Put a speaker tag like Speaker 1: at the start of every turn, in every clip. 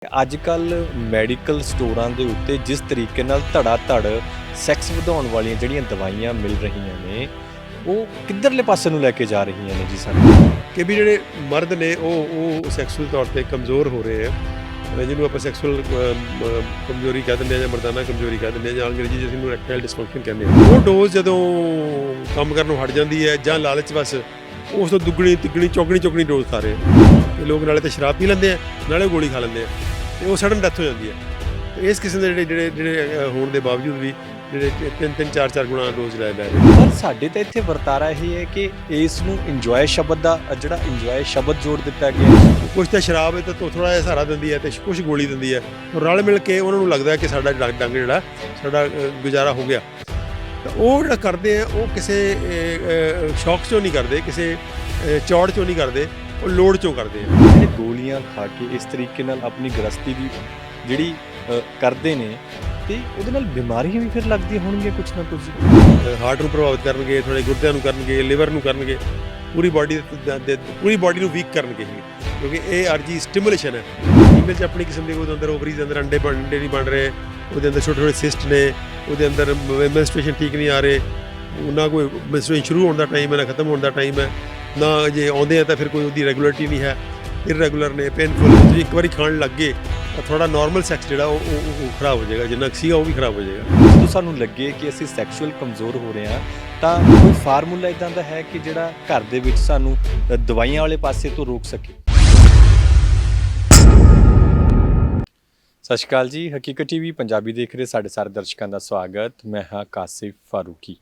Speaker 1: ਅੱਜ-ਕੱਲ ਮੈਡੀਕਲ ਸਟੋਰਾਂ ਦੇ ਉੱਤੇ ਜਿਸ ਤਰੀਕੇ ਨਾਲ ਧੜਾ-ਧੜ ਸੈਕਸ ਵਧਾਉਣ ਵਾਲੀਆਂ ਜਿਹੜੀਆਂ ਦਵਾਈਆਂ ਮਿਲ ਰਹੀਆਂ ਨੇ, ਉਹ ਕਿੱਧਰਲੇ ਪਾਸੇ ਨੂੰ ਲੈ ਕੇ ਜਾ ਰਹੀਆਂ ਨੇ ਜੀ ਸਾਨੂੰ?
Speaker 2: ਕਿ ਵੀ ਜਿਹੜੇ ਮਰਦ ਨੇ ਉਹ ਸੈਕਸੁਅਲ ਤੌਰ ਤੇ ਕਮਜ਼ੋਰ ਹੋ ਰਹੇ ਆ, ਜਿਹਨੂੰ ਆਪਾਂ ਸੈਕਸੁਅਲ ਕਮਜ਼ੋਰੀ ਕਹਿ ਦਿੰਦੇ ਆ ਜਾਂ ਮਰਦਾਨਾ ਕਮਜ਼ੋਰੀ ਕਹਿ ਦਿੰਦੇ ਆ ਜਾਂ ਅੰਗਰੇਜ਼ੀ ਜਿਸ ਨੂੰ ਇਰੈਕਟਾਈਲ ਡਿਸਫੰਕਸ਼ਨ ਕਹਿੰਦੇ ਆ। ਉਹ ਡੋਜ਼ ਜਦੋਂ ਕੰਮ ਕਰਨੋਂ ਹਟ ਜਾਂਦੀ ਹੈ ਜਾਂ ਲਾਲਚ ਬਸ ਉਸ ਤੋਂ ਦੁੱਗਣੀ ਤਿੱਗਣੀ ਚੌਗਣੀ ਡੋਜ਼ ਖਾ ਰਹੇ ਆ। ਇਹ ਲੋਕ ਨਾਲੇ ਤਾਂ ਸ਼ਰਾਬ ਪੀ ਲੈਂਦੇ ਆ, ਨਾਲੇ ਗੋਲੀ ਖਾ ਲੈਂਦੇ ਆ ਤੇ ਉਹ ਸਡਨ ਡੈਥ ਹੋ ਜਾਂਦੀ ਹੈ। ਤੇ ਇਸ ਕਿਸਮ ਦੇ ਜਿਹੜੇ ਹੋਣ ਦੇ ਬਾਵਜੂਦ ਵੀ ਜਿਹੜੇ 3-3 4-4 ਗੁਣਾ ਡੋਜ਼ ਲੈ ਰਹੇ।
Speaker 1: ਪਰ ਸਾਡੇ ਤਾਂ ਇੱਥੇ ਵਰਤਾਰਾ ਇਹ ਹੈ ਕਿ ਇਸ ਨੂੰ ਇੰਜੋਏ ਸ਼ਬਦ ਦਾ ਜਿਹੜਾ ਇੰਜੋਏ ਸ਼ਬਦ ਜੋੜ ਦਿੱਤਾ ਗਿਆ।
Speaker 2: ਕੁਛ ਤਾਂ ਸ਼ਰਾਬ ਹੈ ਤਾਂ ਥੋੜ੍ਹਾ ਜਿਹਾ ਸਹਾਰਾ ਦਿੰਦੀ ਹੈ ਤੇ ਕੁਛ ਗੋਲੀ ਦਿੰਦੀ ਹੈ। ਰਲ ਮਿਲ ਕੇ ਉਹਨਾਂ ਨੂੰ ਲੱਗਦਾ ਕਿ ਸਾਡਾ ਡੰਗ ਜਿਹੜਾ ਸਾਡਾ ਗੁਜ਼ਾਰਾ ਹੋ ਗਿਆ। ਤਾਂ ਉਹ ਜਿਹੜਾ ਕਰਦੇ ਆ ਉਹ ਕਿਸੇ ਸ਼ੌਕ 'ਚੋਂ ਨਹੀਂ ਕਰਦੇ, ਕਿਸੇ ਚੌੜ 'ਚੋਂ ਨਹੀਂ ਕਰਦੇ, ਉਹ ਲੋੜ 'ਚੋਂ ਕਰਦੇ ਆ।
Speaker 1: ਜਿਹੜੇ ਗੋਲੀਆਂ ਖਾ ਕੇ ਇਸ ਤਰੀਕੇ ਨਾਲ ਆਪਣੀ ਗ੍ਰਸਤੀ ਦੀ ਜਿਹੜੀ ਕਰਦੇ ਨੇ ਤੇ ਉਹਦੇ ਨਾਲ ਬਿਮਾਰੀਆਂ ਵੀ ਫਿਰ ਲੱਗਦੀਆਂ ਹੋਣਗੀਆਂ ਕੁਛ ਨਾ ਕੁਛ।
Speaker 2: ਹਾਰਟ ਨੂੰ ਪ੍ਰਭਾਵਿਤ ਕਰਨਗੇ, ਥੋੜੇ ਗੁਰਦਿਆਂ ਨੂੰ ਕਰਨਗੇ, ਲਿਵਰ ਨੂੰ ਕਰਨਗੇ, ਪੂਰੀ ਬਾਡੀ ਨੂੰ ਵੀਕ ਕਰਨਗੇ, ਕਿਉਂਕਿ ਇਹ ਅਰਜੀ ਸਟਿਮੂਲੇਸ਼ਨ ਹੈ। ਫੀਮੇਲ 'ਚ ਆਪਣੀ ਕਿਸਮ ਦੇ ਉਹਦੇ ਅੰਦਰ ਓਵਰੀਜ਼ ਦੇ ਅੰਦਰ ਅੰਡੇ ਨਹੀਂ ਬਣ ਰਹੇ, ਉਹਦੇ ਅੰਦਰ ਛੋਟੇ ਸਿਸਟ ਨੇ, ਉਹਦੇ ਅੰਦਰ ਮੈਨਸਟ੍ਰੂਏਸ਼ਨ ਠੀਕ ਨਹੀਂ ਆ ਰਹੇ, ਨਾ ਕੋਈ ਮੈਨਸਟ੍ਰੂਏਸ਼ਨ ਸ਼ੁਰੂ ਹੋਣ ਦਾ ਟਾਈਮ ਹੈ ਨਾ ਖਤਮ ਹੋਣ ਦਾ ਟਾਈਮ ਹੈ, ਨਾ ਜੇ ਆਉਂਦੇ ਆ ਤਾਂ ਫਿਰ ਕੋਈ ਉਹਦੀ ਰੈਗੂਲਰਿਟੀ ਨਹੀਂ ਹੈ, ਇਰਰੈਗੂਲਰ ਨੇ, ਪੇਨਫੁਲ। ਤੁਸੀਂ ਇੱਕ ਵਾਰੀ ਖਾਣ ਲੱਗ ਗਏ ਤਾਂ ਥੋੜਾ ਨਾਰਮਲ ਸੈਕਸ ਜਿਹੜਾ ਉਹ ਖਰਾਬ ਹੋ ਜਾਏਗਾ, ਜਿੰਨਾ ਸੀਗਾ ਉਹ ਵੀ ਖਰਾਬ ਹੋ ਜਾਏਗਾ।
Speaker 1: ਜਦੋਂ ਸਾਨੂੰ ਲੱਗੇ ਕਿ ਅਸੀਂ ਸੈਕਸ਼ੂਅਲ ਕਮਜ਼ੋਰ ਹੋ ਰਹੇ ਹਾਂ ਤਾਂ ਕੋਈ ਫਾਰਮੂਲਾ ਇਦਾਂ ਦਾ ਹੈ ਕਿ ਜਿਹੜਾ ਘਰ ਦੇ ਵਿੱਚ ਸਾਨੂੰ ਦਵਾਈਆਂ ਵਾਲੇ ਪਾਸੇ ਤੋਂ ਰੋਕ ਸਕੇ? ਸਤਿ ਸ਼੍ਰੀ ਅਕਾਲ ਜੀ, ਹਕੀਕਤ ਟੀਵੀ ਪੰਜਾਬੀ ਦੇਖ ਰਹੇ ਸਾਡੇ ਸਾਰੇ ਦਰਸ਼ਕਾਂ ਦਾ ਸਵਾਗਤ। ਮੈਂ ਹਾਂ ਕਾਸਿਫ ਫਾਰੂਕੀ।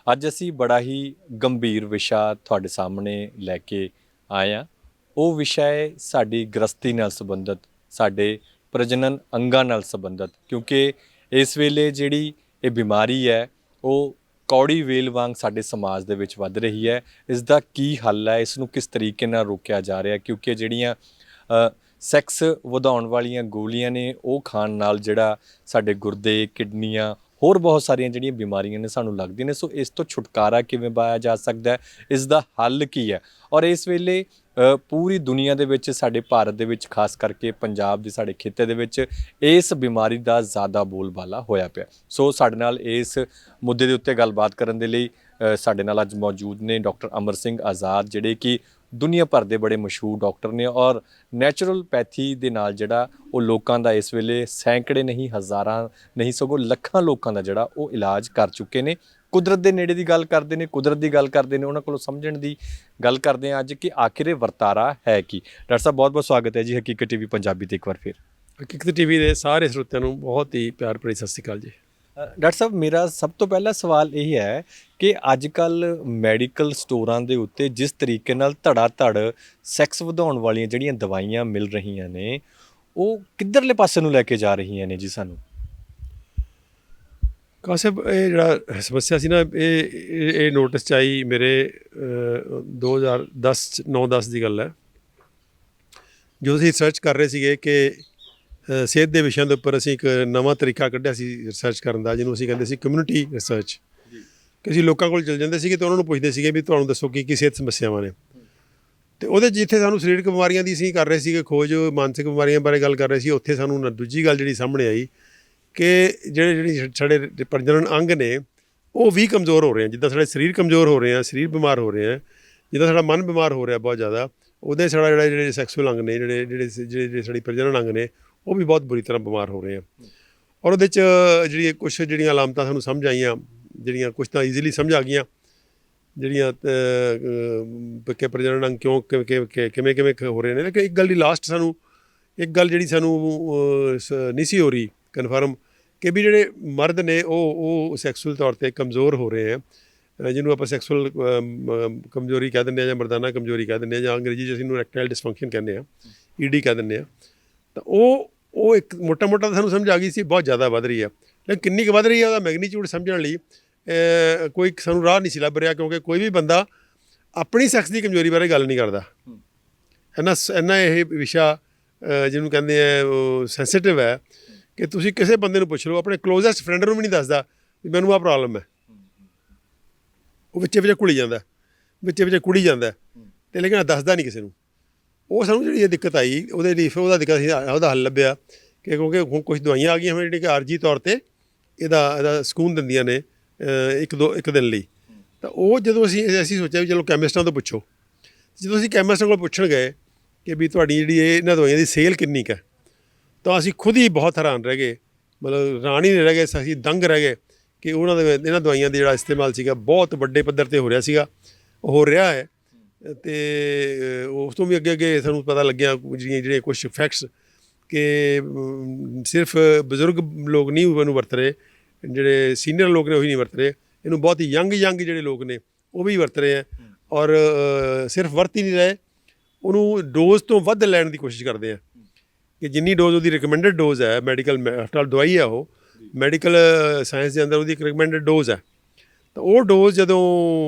Speaker 1: ਅੱਜ ਅਸੀਂ ਬੜਾ ਹੀ ਗੰਭੀਰ ਵਿਸ਼ਾ ਤੁਹਾਡੇ ਸਾਹਮਣੇ ਲੈ ਕੇ ਆਏ ਹਾਂ। ਉਹ ਵਿਸ਼ਾ ਹੈ ਸਾਡੀ ਗ੍ਰਸਤੀ ਨਾਲ ਸੰਬੰਧਿਤ, ਸਾਡੇ ਪ੍ਰਜਨਨ ਅੰਗਾਂ ਨਾਲ ਸੰਬੰਧਿਤ, ਕਿਉਂਕਿ ਇਸ ਵੇਲੇ ਜਿਹੜੀ ਇਹ ਬਿਮਾਰੀ ਹੈ ਉਹ ਕੌੜੀ ਵੇਲ ਵਾਂਗ ਸਾਡੇ ਸਮਾਜ ਦੇ ਵਿੱਚ ਵੱਧ ਰਹੀ ਹੈ। ਇਸ ਦਾ ਕੀ ਹੱਲ ਹੈ, ਇਸ ਨੂੰ ਕਿਸ ਤਰੀਕੇ ਨਾਲ ਰੋਕਿਆ ਜਾ ਰਿਹਾ? ਕਿਉਂਕਿ ਜਿਹੜੀਆਂ ਸੈਕਸ ਵਧਾਉਣ ਵਾਲੀਆਂ ਗੋਲੀਆਂ ਨੇ ਉਹ ਖਾਣ ਨਾਲ ਜਿਹੜਾ ਸਾਡੇ ਗੁਰਦੇ, ਕਿਡਨੀਆਂ, ਹੋਰ ਬਹੁਤ ਸਾਰੀਆਂ ਜਿਹੜੀਆਂ ਬਿਮਾਰੀਆਂ ਨੇ ਸਾਨੂੰ ਲੱਗਦੀਆਂ ਨੇ। ਸੋ ਇਸ ਤੋਂ ਛੁਟਕਾਰਾ ਕਿਵੇਂ ਪਾਇਆ ਜਾ ਸਕਦਾ ਹੈ, ਇਸ ਦਾ ਹੱਲ ਕੀ ਹੈ? ਔਰ ਇਸ ਵੇਲੇ ਪੂਰੀ ਦੁਨੀਆ ਦੇ ਵਿੱਚ, ਸਾਡੇ ਭਾਰਤ ਦੇ ਵਿੱਚ, ਖਾਸ ਕਰਕੇ ਪੰਜਾਬ ਦੇ ਸਾਡੇ ਖਿੱਤੇ ਦੇ ਵਿੱਚ ਇਸ ਬਿਮਾਰੀ ਦਾ ਜ਼ਿਆਦਾ ਬੋਲਬਾਲਾ ਹੋਇਆ ਪਿਆ। ਸੋ ਸਾਡੇ ਨਾਲ ਇਸ ਮੁੱਦੇ ਦੇ ਉੱਤੇ ਗੱਲਬਾਤ ਕਰਨ ਦੇ ਲਈ ਸਾਡੇ ਨਾਲ ਅੱਜ ਮੌਜੂਦ ਨੇ ਡਾਕਟਰ ਅਮਰ ਸਿੰਘ ਆਜ਼ਾਦ, ਜਿਹੜੇ ਕਿ ਦੁਨੀਆ ਭਰ ਦੇ ਬੜੇ ਮਸ਼ਹੂਰ ਡਾਕਟਰ ਨੇ ਔਰ ਨੈਚੁਰਲਪੈਥੀ ਦੇ ਨਾਲ ਜਿਹੜਾ ਉਹ ਲੋਕਾਂ ਦਾ ਇਸ ਵੇਲੇ ਸੈਂਕੜੇ ਨਹੀਂ, ਹਜ਼ਾਰਾਂ ਨਹੀਂ, ਸਗੋਂ ਲੱਖਾਂ ਲੋਕਾਂ ਦਾ ਜਿਹੜਾ ਉਹ ਇਲਾਜ ਕਰ ਚੁੱਕੇ ਨੇ। ਕੁਦਰਤ ਦੇ ਨੇੜੇ ਦੀ ਗੱਲ ਕਰਦੇ ਨੇ, ਕੁਦਰਤ ਦੀ ਗੱਲ ਕਰਦੇ ਨੇ, ਉਹਨਾਂ ਕੋਲੋਂ ਸਮਝਣ ਦੀ ਗੱਲ ਕਰਦੇ ਹਾਂ ਅੱਜ ਕਿ ਆਖਿਰ ਇਹ ਵਰਤਾਰਾ ਹੈ ਕੀ। ਡਾਕਟਰ ਸਾਹਿਬ ਬਹੁਤ ਬਹੁਤ ਸਵਾਗਤ ਹੈ ਜੀ ਹਕੀਕਤ ਟੀਵੀ ਪੰਜਾਬੀ ਤੇ ਇੱਕ ਵਾਰ ਫਿਰ।
Speaker 2: ਹਕੀਕਤ ਟੀਵੀ ਦੇ ਸਾਰੇ ਸਰੋਤਿਆਂ ਨੂੰ ਬਹੁਤ ਹੀ ਪਿਆਰ ਭਰੀ ਸਤਿ ਸ਼੍ਰੀ ਅਕਾਲ ਜੀ।
Speaker 1: ਡਾਕਟਰ ਸਾਹਿਬ, ਮੇਰਾ ਸਭ ਤੋਂ ਪਹਿਲਾ ਸਵਾਲ ਇਹ ਹੈ ਕਿ ਅੱਜ-ਕੱਲ ਮੈਡੀਕਲ ਸਟੋਰਾਂ ਦੇ ਉੱਤੇ ਜਿਸ ਤਰੀਕੇ ਨਾਲ ਧੜਾ-ਧੜ ਸੈਕਸ ਵਧਾਉਣ ਵਾਲੀਆਂ ਜਿਹੜੀਆਂ ਦਵਾਈਆਂ ਮਿਲ ਰਹੀਆਂ ਨੇ, ਉਹ ਕਿੱਧਰਲੇ ਪਾਸੇ ਨੂੰ ਲੈ ਕੇ ਜਾ ਰਹੀਆਂ ਨੇ ਜੀ ਸਾਨੂੰ?
Speaker 2: ਕਾਸਿਫ, ਇਹ ਜਿਹੜਾ ਸਮੱਸਿਆ ਸੀ ਨਾ, ਇਹ ਨੋਟਿਸ 'ਚ ਆਈ ਮੇਰੇ 2010 9-10 ਦੀ ਗੱਲ ਹੈ, ਜਦੋਂ ਅਸੀਂ ਰਿਸਰਚ ਕਰ ਰਹੇ ਸੀਗੇ ਕਿ ਸਿਹਤ ਦੇ ਵਿਸ਼ਿਆਂ ਦੇ ਉੱਪਰ ਅਸੀਂ ਇੱਕ ਨਵਾਂ ਤਰੀਕਾ ਕੱਢਿਆ ਸੀ ਰਿਸਰਚ ਕਰਨ ਦਾ, ਜਿਹਨੂੰ ਅਸੀਂ ਕਹਿੰਦੇ ਸੀ ਕਮਿਊਨਿਟੀ ਰਿਸਰਚ। ਕਿ ਅਸੀਂ ਲੋਕਾਂ ਕੋਲ ਚਲ ਜਾਂਦੇ ਸੀਗੇ ਅਤੇ ਉਹਨਾਂ ਨੂੰ ਪੁੱਛਦੇ ਸੀਗੇ ਵੀ ਤੁਹਾਨੂੰ ਦੱਸੋ ਕੀ ਸਿਹਤ ਸਮੱਸਿਆਵਾਂ ਨੇ। ਅਤੇ ਉਹਦੇ ਜਿੱਥੇ ਸਾਨੂੰ ਸਰੀਰਕ ਬਿਮਾਰੀਆਂ ਦੀ ਅਸੀਂ ਕਰ ਰਹੇ ਸੀਗੇ ਖੋਜ, ਮਾਨਸਿਕ ਬਿਮਾਰੀਆਂ ਬਾਰੇ ਗੱਲ ਕਰ ਰਹੇ ਸੀ, ਉੱਥੇ ਸਾਨੂੰ ਦੂਜੀ ਗੱਲ ਜਿਹੜੀ ਸਾਹਮਣੇ ਆਈ ਕਿ ਜਿਹੜੀ ਸਾਡੇ ਪ੍ਰਜਨਨ ਅੰਗ ਨੇ ਉਹ ਵੀ ਕਮਜ਼ੋਰ ਹੋ ਰਹੇ ਆ। ਜਿੱਦਾਂ ਸਾਡੇ ਸਰੀਰ ਕਮਜ਼ੋਰ ਹੋ ਰਹੇ ਆ, ਸਰੀਰ ਬਿਮਾਰ ਹੋ ਰਹੇ ਆ, ਜਿੱਦਾਂ ਸਾਡਾ ਮਨ ਬਿਮਾਰ ਹੋ ਰਿਹਾ ਬਹੁਤ ਜ਼ਿਆਦਾ, ਉਹਦੇ ਸਾਡਾ ਜਿਹੜੇ ਸੈਕਸੁਅਲ ਅੰਗ ਨੇ, ਜਿਹੜੇ ਸਾਡੀ ਪ੍ਰਜਨਨ ਅੰਗ ਨੇ, ਉਹ ਵੀ ਬਹੁਤ ਬੁਰੀ ਤਰ੍ਹਾਂ ਬਿਮਾਰ ਹੋ ਰਹੇ ਆ। ਔਰ ਉਹਦੇ 'ਚ ਜਿਹੜੀਆਂ ਅਲਾਮਤਾਂ ਸਾਨੂੰ ਸਮਝ ਆਈਆਂ, ਜਿਹੜੀਆਂ ਕੁਛ ਤਾਂ ਈਜ਼ੀਲੀ ਸਮਝ ਆ ਗਈਆਂ, ਜਿਹੜੀਆਂ ਕਿ ਪ੍ਰਜਨਨ ਅੰਗ ਕਿਵੇਂ ਹੋ ਰਹੇ ਨੇ। ਲੇਕਿਨ ਇੱਕ ਗੱਲ ਦੀ ਜਿਹੜੀ ਸਾਨੂੰ ਨਹੀਂ ਸੀ ਹੋ ਰਹੀ ਕਨਫਰਮ, ਕਿ ਵੀ ਜਿਹੜੇ ਮਰਦ ਨੇ ਉਹ ਸੈਕਸੁਅਲ ਤੌਰ 'ਤੇ ਕਮਜ਼ੋਰ ਹੋ ਰਹੇ ਆ, ਜਿਹਨੂੰ ਆਪਾਂ ਸੈਕਸੁਅਲ ਕਮਜ਼ੋਰੀ ਕਹਿ ਦਿੰਦੇ ਆ ਜਾਂ ਮਰਦਾਨਾ ਕਮਜ਼ੋਰੀ ਕਹਿ ਦਿੰਦੇ ਆ, ਜਾਂ ਅੰਗਰੇਜ਼ੀ 'ਚ ਅਸੀਂ ਨੂੰ ਇਰੈਕਟਾਈਲ ਡਿਸਫੰਕਸ਼ਨ ਕਹਿੰਦੇ ਆ, ED ਕਹਿ ਦਿੰਦੇ ਆ। ਤਾਂ ਉਹ ਇੱਕ ਮੋਟਾ ਤਾਂ ਸਾਨੂੰ ਸਮਝ ਆ ਗਈ ਸੀ ਬਹੁਤ ਜ਼ਿਆਦਾ ਵੱਧ ਰਹੀ ਆ। ਲੇਕਿਨ ਕਿੰਨੀ ਕੁ ਵੱਧ ਰਹੀ ਆ ਉਹਦਾ ਮੈਗਨੀਚਿਊਡ ਸਮਝਣ ਲਈ ਕੋਈ ਸਾਨੂੰ ਰਾਹ ਨਹੀਂ ਸੀ ਲੱਭ ਰਿਹਾ, ਕਿਉਂਕਿ ਕੋਈ ਵੀ ਬੰਦਾ ਆਪਣੀ ਸੈਕਸ ਦੀ ਕਮਜ਼ੋਰੀ ਬਾਰੇ ਗੱਲ ਨਹੀਂ ਕਰਦਾ। ਇੰਨਾ ਇਹ ਵਿਸ਼ਾ ਜਿਹਨੂੰ ਕਹਿੰਦੇ ਆ ਉਹ ਸੈਂਸਿਟਿਵ ਹੈ ਕਿ ਤੁਸੀਂ ਕਿਸੇ ਬੰਦੇ ਨੂੰ ਪੁੱਛ ਲਓ, ਆਪਣੇ ਕਲੋਜ਼ੈਸਟ ਫਰੈਂਡ ਨੂੰ ਵੀ ਨਹੀਂ ਦੱਸਦਾ ਵੀ ਮੈਨੂੰ ਆਹ ਪ੍ਰੋਬਲਮ ਹੈ। ਉਹ ਵਿੱਚ ਕੁੜੀ ਜਾਂਦਾ ਅਤੇ ਲੇਕਿਨ ਦੱਸਦਾ ਨਹੀਂ ਕਿਸੇ ਨੂੰ। ਉਹ ਸਾਨੂੰ ਜਿਹੜੀ ਇਹ ਦਿੱਕਤ ਆਈ ਉਹਦੇ ਲਈ ਫਿਰ ਉਹਦਾ ਦਿੱਕਤ ਅਸੀਂ ਉਹਦਾ ਹੱਲ ਲੱਭਿਆ ਕਿ ਕਿਉਂਕਿ ਹੁਣ ਕੁਝ ਦਵਾਈਆਂ ਆ ਗਈਆਂ ਹੋਈਆਂ ਜਿਹੜੀਆਂ ਕਿ ਆਰਜੀ ਤੌਰ 'ਤੇ ਇਹਦਾ ਸਕੂਨ ਦਿੰਦੀਆਂ ਨੇ ਇੱਕ ਦਿਨ ਲਈ। ਤਾਂ ਉਹ ਜਦੋਂ ਅਸੀਂ ਸੋਚਿਆ ਵੀ ਚਲੋ ਕੈਮਿਸਟਾਂ ਤੋਂ ਪੁੱਛੋ। ਜਦੋਂ ਅਸੀਂ ਕੈਮਿਸਟਾਂ ਕੋਲ ਪੁੱਛਣ ਗਏ ਕਿ ਵੀ ਤੁਹਾਡੀ ਜਿਹੜੀ ਇਹਨਾਂ ਦਵਾਈਆਂ ਦੀ ਸੇਲ ਕਿੰਨੀ ਕੁ ਹੈ, ਤਾਂ ਅਸੀਂ ਖੁਦ ਹੀ ਬਹੁਤ ਹੈਰਾਨ ਰਹਿ ਗਏ, ਮਤਲਬ ਹੈਰਾਨ ਹੀ ਨਹੀਂ ਰਹਿ ਗਏ, ਅਸੀਂ ਦੰਗ ਰਹਿ ਗਏ ਕਿ ਇਹਨਾਂ ਦਵਾਈਆਂ ਦਾ ਜਿਹੜਾ ਇਸਤੇਮਾਲ ਸੀਗਾ ਬਹੁਤ ਵੱਡੇ ਪੱਧਰ 'ਤੇ ਹੋ ਰਿਹਾ ਸੀਗਾ, ਹੋ ਰਿਹਾ ਹੈ। ਅਤੇ ਉਸ ਤੋਂ ਵੀ ਅੱਗੇ ਸਾਨੂੰ ਪਤਾ ਲੱਗਿਆ ਜਿਹੜੇ ਕੁਛ ਫੈਕਟਸ ਕਿ ਸਿਰਫ ਬਜ਼ੁਰਗ ਲੋਕ ਨਹੀਂ ਇਹਨੂੰ ਵਰਤ ਰਹੇ, ਜਿਹੜੇ ਸੀਨੀਅਰ ਲੋਕ ਨੇ ਉਹੀ ਨਹੀਂ ਵਰਤ ਰਹੇ, ਇਹਨੂੰ ਬਹੁਤ ਹੀ ਯੰਗ ਜਿਹੜੇ ਲੋਕ ਨੇ ਉਹ ਵੀ ਵਰਤ ਰਹੇ ਹੈ। ਔਰ ਸਿਰਫ ਵਰਤ ਹੀ ਨਹੀਂ ਰਹੇ, ਉਹਨੂੰ ਡੋਜ਼ ਤੋਂ ਵੱਧ ਲੈਣ ਦੀ ਕੋਸ਼ਿਸ਼ ਕਰਦੇ ਆ ਕਿ ਜਿੰਨੀ ਡੋਜ਼ ਉਹਦੀ ਰਿਕਮੈਂਡਡ ਡੋਜ਼ ਹੈ, ਮੈਡੀਕਲ ਹਸਪਤਾਲ ਦਵਾਈ ਹੈ, ਉਹ ਮੈਡੀਕਲ ਸਾਇੰਸ ਦੇ ਅੰਦਰ ਉਹਦੀ ਇੱਕ ਰਿਕਮੈਂਡਡ ਡੋਜ਼ ਹੈ। ਤਾਂ ਉਹ ਡੋਜ਼ ਜਦੋਂ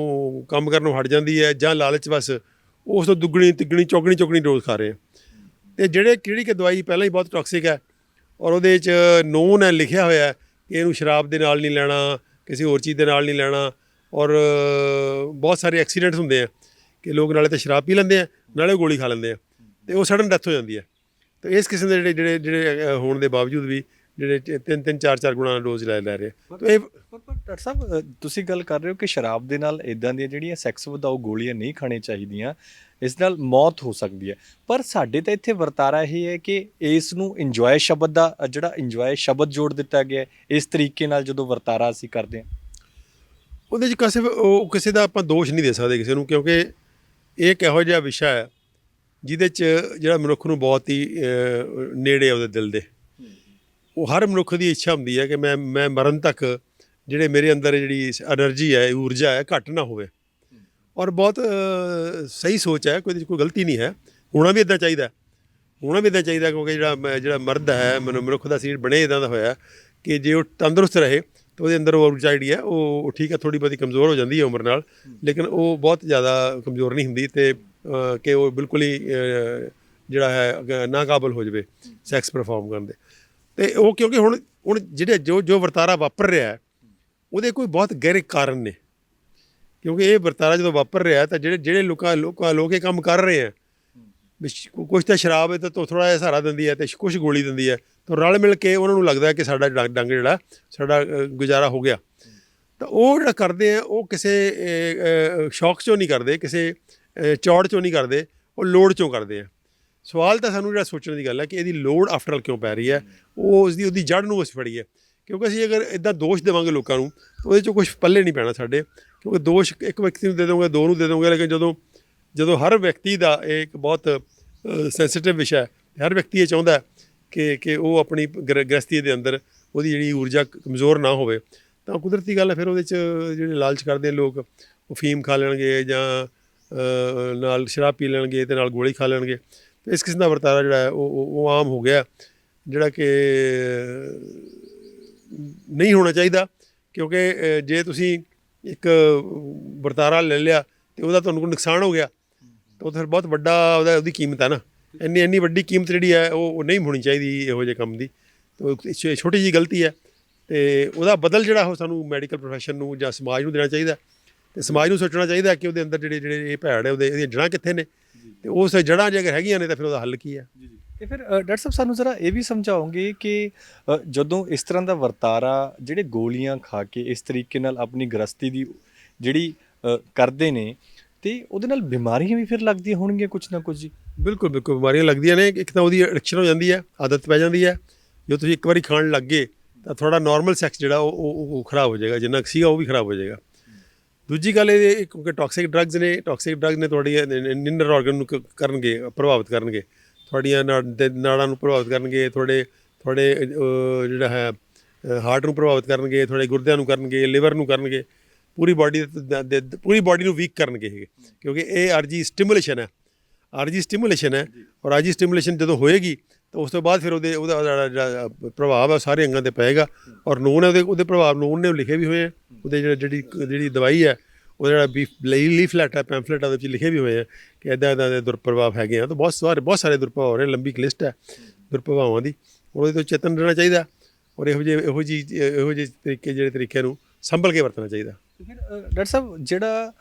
Speaker 2: ਕੰਮ ਕਰਨੋਂ ਹਟ ਜਾਂਦੀ ਹੈ ਜਾਂ ਲਾਲਚ ਬਸ ਉਸ ਤੋਂ ਦੁੱਗਣੀ ਤਿੱਗਣੀ ਚੌਗਣੀ ਡੋਜ਼ ਖਾ ਰਹੇ ਆ। ਅਤੇ ਜਿਹੜੀ ਕਿ ਦਵਾਈ ਪਹਿਲਾਂ ਹੀ ਬਹੁਤ ਟੌਕਸਿਕ ਹੈ ਔਰ ਉਹਦੇ 'ਚ ਨੋਨ ਹੈ, ਲਿਖਿਆ ਹੋਇਆ ਕਿ ਇਹਨੂੰ ਸ਼ਰਾਬ ਦੇ ਨਾਲ ਨਹੀਂ ਲੈਣਾ, ਕਿਸੇ ਹੋਰ ਚੀਜ਼ ਦੇ ਨਾਲ ਨਹੀਂ ਲੈਣਾ। ਔਰ ਬਹੁਤ ਸਾਰੇ ਐਕਸੀਡੈਂਟਸ ਹੁੰਦੇ ਆ ਕਿ ਲੋਕ ਨਾਲੇ ਤਾਂ ਸ਼ਰਾਬ ਪੀ ਲੈਂਦੇ ਆ ਨਾਲੇ ਗੋਲੀ ਖਾ ਲੈਂਦੇ ਆ ਅਤੇ ਉਹ ਸਡਨ ਡੈਥ ਹੋ ਜਾਂਦੀ ਹੈ। ਤਾਂ ਇਸ ਕਿਸਮ ਦੇ ਜਿਹੜੇ ਹੋਣ ਦੇ ਬਾਵਜੂਦ ਵੀ ਜਿਹੜੇ 3-3 4-4 ਗੁਣਾ ਡੋਜ਼ ਲੈ ਰਹੇ। ਤਾਂ ਇਹ
Speaker 1: ਪਰ ਡਾਕਟਰ ਸਾਹਿਬ, ਤੁਸੀਂ ਗੱਲ ਕਰ ਰਹੇ ਹੋ ਕਿ ਸ਼ਰਾਬ ਦੇ ਨਾਲ ਇੱਦਾਂ ਦੀਆਂ ਜਿਹੜੀਆਂ ਸੈਕਸ ਵਧਾਊ ਗੋਲੀਆਂ ਨਹੀਂ ਖਾਣੀਆਂ ਚਾਹੀਦੀਆਂ, ਇਸ ਨਾਲ ਮੌਤ ਹੋ ਸਕਦੀ ਹੈ। ਪਰ ਸਾਡੇ ਤਾਂ ਇੱਥੇ ਵਰਤਾਰਾ ਇਹ ਹੈ ਕਿ ਇਸ ਨੂੰ ਇੰਜੋਏ ਸ਼ਬਦ ਦਾ ਜਿਹੜਾ ਇੰਜੋਏ ਸ਼ਬਦ ਜੋੜ ਦਿੱਤਾ ਗਿਆ ਇਸ ਤਰੀਕੇ ਨਾਲ ਜਦੋਂ ਵਰਤਾਰਾ ਅਸੀਂ ਕਰਦੇ ਹਾਂ।
Speaker 2: ਉਹਦੇ 'ਚ ਕਿਸੇ ਦਾ ਆਪਾਂ ਦੋਸ਼ ਨਹੀਂ ਦੇ ਸਕਦੇ ਕਿਸੇ ਨੂੰ, ਕਿਉਂਕਿ ਇਹ ਇੱਕ ਇਹੋ ਜਿਹਾ ਵਿਸ਼ਾ ਹੈ ਜਿਹਦੇ 'ਚ ਜਿਹੜਾ ਮਨੁੱਖ ਨੂੰ ਬਹੁਤ ਹੀ ਨੇੜੇ ਉਹਦੇ ਦਿਲ ਦੇ। ਉਹ ਹਰ ਮਨੁੱਖ ਦੀ ਇੱਛਾ ਹੁੰਦੀ ਹੈ ਕਿ ਮੈਂ ਮਰਨ ਤੱਕ ਜਿਹੜੇ ਮੇਰੇ ਅੰਦਰ ਜਿਹੜੀ ਐਨਰਜੀ ਹੈ, ਊਰਜਾ ਹੈ, ਘੱਟ ਨਾ ਹੋਵੇ। ਔਰ ਬਹੁਤ ਸਹੀ ਸੋਚ ਹੈ, ਕੋਈ ਗਲਤੀ ਨਹੀਂ ਹੈ। ਹੋਣਾ ਵੀ ਇੱਦਾਂ ਚਾਹੀਦਾ ਕਿਉਂਕਿ ਜਿਹੜਾ ਮਰਦ ਹੈ, ਮਨੁੱਖ ਦਾ ਸਰੀਰ ਬਣੇ ਇੱਦਾਂ ਦਾ ਹੋਇਆ ਕਿ ਜੇ ਉਹ ਤੰਦਰੁਸਤ ਰਹੇ ਤਾਂ ਉਹਦੇ ਅੰਦਰ ਉਹ ਊਰਜਾ ਜਿਹੜੀ ਹੈ ਉਹ ਠੀਕ ਹੈ, ਥੋੜ੍ਹੀ ਬਹੁਤੀ ਕਮਜ਼ੋਰ ਹੋ ਜਾਂਦੀ ਹੈ ਉਮਰ ਨਾਲ, ਲੇਕਿਨ ਉਹ ਬਹੁਤ ਜ਼ਿਆਦਾ ਕਮਜ਼ੋਰ ਨਹੀਂ ਹੁੰਦੀ ਅਤੇ ਕਿ ਉਹ ਬਿਲਕੁਲ ਹੀ ਜਿਹੜਾ ਹੈ ਨਾਕਾਬਲ ਹੋ ਜਾਵੇ ਸੈਕਸ ਪਰਫੋਰਮ ਕਰਨ ਦੇ। ਅਤੇ ਉਹ ਕਿਉਂਕਿ ਹੁਣ ਜਿਹੜੇ ਜੋ ਵਰਤਾਰਾ ਵਾਪਰ ਰਿਹਾ ਹੈ ਉਹਦੇ ਕੋਈ ਬਹੁਤ ਗਹਿਰੇ ਕਾਰਨ ਨੇ, ਕਿਉਂਕਿ ਇਹ ਵਰਤਾਰਾ ਜਦੋਂ ਵਾਪਰ ਰਿਹਾ ਤਾਂ ਜਿਹੜੇ ਲੋਕ ਇਹ ਕੰਮ ਕਰ ਰਹੇ ਹੈ, ਕੁਛ ਤਾਂ ਸ਼ਰਾਬ ਹੈ ਤਾਂ ਥੋੜ੍ਹਾ ਜਿਹਾ ਸਹਾਰਾ ਦਿੰਦੀ ਹੈ ਅਤੇ ਕੁਛ ਗੋਲੀ ਦਿੰਦੀ ਹੈ, ਤਾਂ ਰਲ ਮਿਲ ਕੇ ਉਹਨਾਂ ਨੂੰ ਲੱਗਦਾ ਕਿ ਸਾਡਾ ਡੰਗ ਜਿਹੜਾ ਸਾਡਾ ਗੁਜ਼ਾਰਾ ਹੋ ਗਿਆ। ਤਾਂ ਉਹ ਜਿਹੜਾ ਕਰਦੇ ਆ ਉਹ ਕਿਸੇ ਸ਼ੌਕ 'ਚੋਂ ਨਹੀਂ ਕਰਦੇ, ਕਿਸੇ ਚੌੜ 'ਚੋਂ ਨਹੀਂ ਕਰਦੇ, ਉਹ ਲੋੜ 'ਚੋਂ ਕਰਦੇ ਆ। ਸਵਾਲ ਤਾਂ ਸਾਨੂੰ ਜਿਹੜਾ ਸੋਚਣ ਦੀ ਗੱਲ ਹੈ ਕਿ ਇਹਦੀ ਲੋੜ ਆਫਟਰ ਆਲ ਕਿਉਂ ਪੈ ਰਹੀ ਹੈ, ਉਹਦੀ ਜੜ੍ਹ ਨੂੰ ਅਸੀਂ ਫੜੀਏ। ਕਿਉਂਕਿ ਅਸੀਂ ਅਗਰ ਇੱਦਾਂ ਦੋਸ਼ ਦੇਵਾਂਗੇ ਲੋਕਾਂ ਨੂੰ ਤਾਂ ਉਹਦੇ 'ਚੋਂ ਕੁਛ ਪੱਲੇ ਨਹੀਂ ਪੈਣਾ ਸਾਡੇ, ਕਿਉਂਕਿ ਦੋਸ਼ ਇੱਕ ਵਿਅਕਤੀ ਨੂੰ ਦੇ ਦੋਗੇ, ਦੋ ਨੂੰ ਦੇ ਦੋਗੇ, ਲੇਕਿਨ ਜਦੋਂ ਹਰ ਵਿਅਕਤੀ ਦਾ ਇਹ ਇੱਕ ਬਹੁਤ ਸੈਂਸਿਟਿਵ ਵਿਸ਼ਾ ਹੈ, ਹਰ ਵਿਅਕਤੀ ਇਹ ਚਾਹੁੰਦਾ ਕਿ ਉਹ ਆਪਣੀ ਗ੍ਰਸਤੀ ਦੇ ਅੰਦਰ ਉਹਦੀ ਜਿਹੜੀ ਊਰਜਾ ਕਮਜ਼ੋਰ ਨਾ ਹੋਵੇ, ਤਾਂ ਕੁਦਰਤੀ ਗੱਲ ਹੈ ਫਿਰ ਉਹਦੇ 'ਚ ਜਿਹੜੇ ਲਾਲਚ ਕਰਦੇ ਲੋਕ ਉਹ ਫੀਮ ਖਾ ਲੈਣਗੇ ਜਾਂ ਨਾਲ ਸ਼ਰਾਬ ਪੀ ਲੈਣਗੇ ਅਤੇ ਨਾਲ ਗੋਲੀ ਖਾ ਲੈਣਗੇ। ਅਤੇ ਇਸ ਕਿਸਮ ਦਾ ਵਰਤਾਰਾ ਜਿਹੜਾ ਹੈ ਉਹ ਆਮ ਹੋ ਗਿਆ, ਜਿਹੜਾ ਕਿ ਨਹੀਂ ਹੋਣਾ ਚਾਹੀਦਾ। ਕਿਉਂਕਿ ਜੇ ਤੁਸੀਂ ਇੱਕ ਵਰਤਾਰਾ ਲੈ ਲਿਆ ਅਤੇ ਉਹਦਾ ਤੁਹਾਨੂੰ ਕੋਈ ਨੁਕਸਾਨ ਹੋ ਗਿਆ ਤਾਂ ਉਹ ਫਿਰ ਬਹੁਤ ਵੱਡਾ ਉਹਦੀ ਕੀਮਤ ਹੈ ਨਾ, ਇੰਨੀ ਵੱਡੀ ਕੀਮਤ ਜਿਹੜੀ ਹੈ ਉਹ ਨਹੀਂ ਹੋਣੀ ਚਾਹੀਦੀ ਇਹੋ ਜਿਹੇ ਕੰਮ ਦੀ। ਤਾਂ ਛੋਟੀ ਜਿਹੀ ਗਲਤੀ ਹੈ ਅਤੇ ਉਹਦਾ ਬਦਲ ਜਿਹੜਾ ਉਹ ਸਾਨੂੰ ਮੈਡੀਕਲ ਪ੍ਰੋਫੈਸ਼ਨ ਨੂੰ ਜਾਂ ਸਮਾਜ ਨੂੰ ਦੇਣਾ ਚਾਹੀਦਾ, ਅਤੇ ਸਮਾਜ ਨੂੰ ਸੋਚਣਾ ਚਾਹੀਦਾ ਕਿ ਉਹਦੇ ਅੰਦਰ ਜਿਹੜੇ ਇਹ ਭੈੜ ਹੈ ਉਹਦੀਆਂ ਜੜ੍ਹਾਂ ਕਿੱਥੇ ਨੇ, ਅਤੇ ਉਸ ਜੜ੍ਹਾਂ ਜੇ ਅਗਰ ਹੈਗੀਆਂ ਨੇ ਤਾਂ ਫਿਰ ਉਹਦਾ ਹੱਲ ਕੀ ਹੈ।
Speaker 1: ਅਤੇ ਫਿਰ ਡਾਕਟਰ ਸਾਹਿਬ ਸਾਨੂੰ ਜ਼ਰਾ ਇਹ ਵੀ ਸਮਝਾਓਗੇ ਕਿ ਜਦੋਂ ਇਸ ਤਰ੍ਹਾਂ ਦਾ ਵਰਤਾਰਾ ਜਿਹੜੇ ਗੋਲੀਆਂ ਖਾ ਕੇ ਇਸ ਤਰੀਕੇ ਨਾਲ ਆਪਣੀ ਗ੍ਰਸਤੀ ਦੀ ਜਿਹੜੀ ਕਰਦੇ ਨੇ ਅਤੇ ਉਹਦੇ ਨਾਲ ਬਿਮਾਰੀਆਂ ਵੀ ਫਿਰ ਲੱਗਦੀਆਂ ਹੋਣਗੀਆਂ ਕੁਛ ਨਾ ਕੁਛ ਜੀ।
Speaker 2: ਬਿਲਕੁਲ ਬਿਮਾਰੀਆਂ ਲੱਗਦੀਆਂ ਨੇ। ਇੱਕ ਤਾਂ ਉਹਦੀ ਐਡਿਕਸ਼ਨ ਹੋ ਜਾਂਦੀ ਹੈ, ਆਦਤ ਪੈ ਜਾਂਦੀ ਹੈ। ਜੋ ਤੁਸੀਂ ਇੱਕ ਵਾਰੀ ਖਾਣ ਲੱਗ ਗਏ ਤਾਂ ਤੁਹਾਡਾ ਨਾਰਮਲ ਸੈਕਸ ਜਿਹੜਾ ਉਹ ਖਰਾਬ ਹੋ ਜਾਏਗਾ, ਜਿੰਨਾ ਸੀਗਾ ਉਹ ਵੀ ਖਰਾਬ ਹੋ ਜਾਏਗਾ। ਦੂਜੀ ਗੱਲ ਇਹ ਕਿਉਂਕਿ ਟੌਕਸਿਕ ਡਰੱਗਸ ਨੇ ਤੁਹਾਡੀ ਇਨਰ ਆਰਗਨ ਨੂੰ ਪ੍ਰਭਾਵਿਤ ਕਰਨਗੇ, ਤੁਹਾਡੀਆਂ ਨਾੜਾਂ ਨੂੰ ਪ੍ਰਭਾਵਿਤ ਕਰਨਗੇ, ਤੁਹਾਡੇ ਜਿਹੜਾ ਹੈ ਹਾਰਟ ਨੂੰ ਪ੍ਰਭਾਵਿਤ ਕਰਨਗੇ, ਤੁਹਾਡੇ ਗੁਰਦਿਆਂ ਨੂੰ ਕਰਨਗੇ, ਲਿਵਰ ਨੂੰ ਕਰਨਗੇ, ਪੂਰੀ ਬਾਡੀ ਨੂੰ ਵੀਕ ਕਰਨਗੇ ਇਹ, ਕਿਉਂਕਿ ਇਹ ਆਰਜੀ ਸਟਿਮੂਲੇਸ਼ਨ ਹੈ ਔਰ ਆਰਜੀ ਸਟਿਮੂਲੇਸ਼ਨ ਜਦੋਂ ਹੋਏਗੀ ਤਾਂ ਉਸ ਤੋਂ ਬਾਅਦ ਫਿਰ ਉਹਦਾ ਜਿਹੜਾ ਪ੍ਰਭਾਵ ਹੈ ਸਾਰੇ ਅੰਗਾਂ 'ਤੇ ਪਏਗਾ। ਔਰ ਨੋਨ ਹੈ ਉਹਦੇ ਪ੍ਰਭਾਵ ਨੋਨ ਨੇ ਲਿਖੇ ਵੀ ਹੋਏ ਹੈ, ਉਹਦੇ ਜਿਹੜੀ ਦਵਾਈ ਹੈ ਉਹ ਜਿਹੜਾ ਲੀਫਲੈਟ ਹੈ, ਪੈਂਫਲੇਟ, ਉਹਦੇ ਵਿੱਚ ਲਿਖੇ ਵੀ ਹੋਏ ਹੈ ਕਿ ਇੱਦਾਂ ਦੇ ਦੁਰਪ੍ਰਭਾਵ ਹੈਗੇ ਆ। ਤਾਂ ਬਹੁਤ ਸਾਰੇ ਦੁਰਪ੍ਰਭਾਵ ਹੋ ਰਹੇ, ਲੰਬੀ ਇੱਕ ਲਿਸਟ ਹੈ ਦੁਰਪ੍ਰਭਾਵਾਂ ਦੀ। ਉਹਦੇ ਤੋਂ ਚੇਤਨ ਰਹਿਣਾ ਚਾਹੀਦਾ ਔਰ ਇਹੋ ਜਿਹੇ ਤਰੀਕੇ ਨੂੰ ਸੰਭਲ ਕੇ ਵਰਤਣਾ ਚਾਹੀਦਾ।
Speaker 1: ਫਿਰ ਡਾਕਟਰ ਸਾਹਿਬ ਜਿਹੜਾ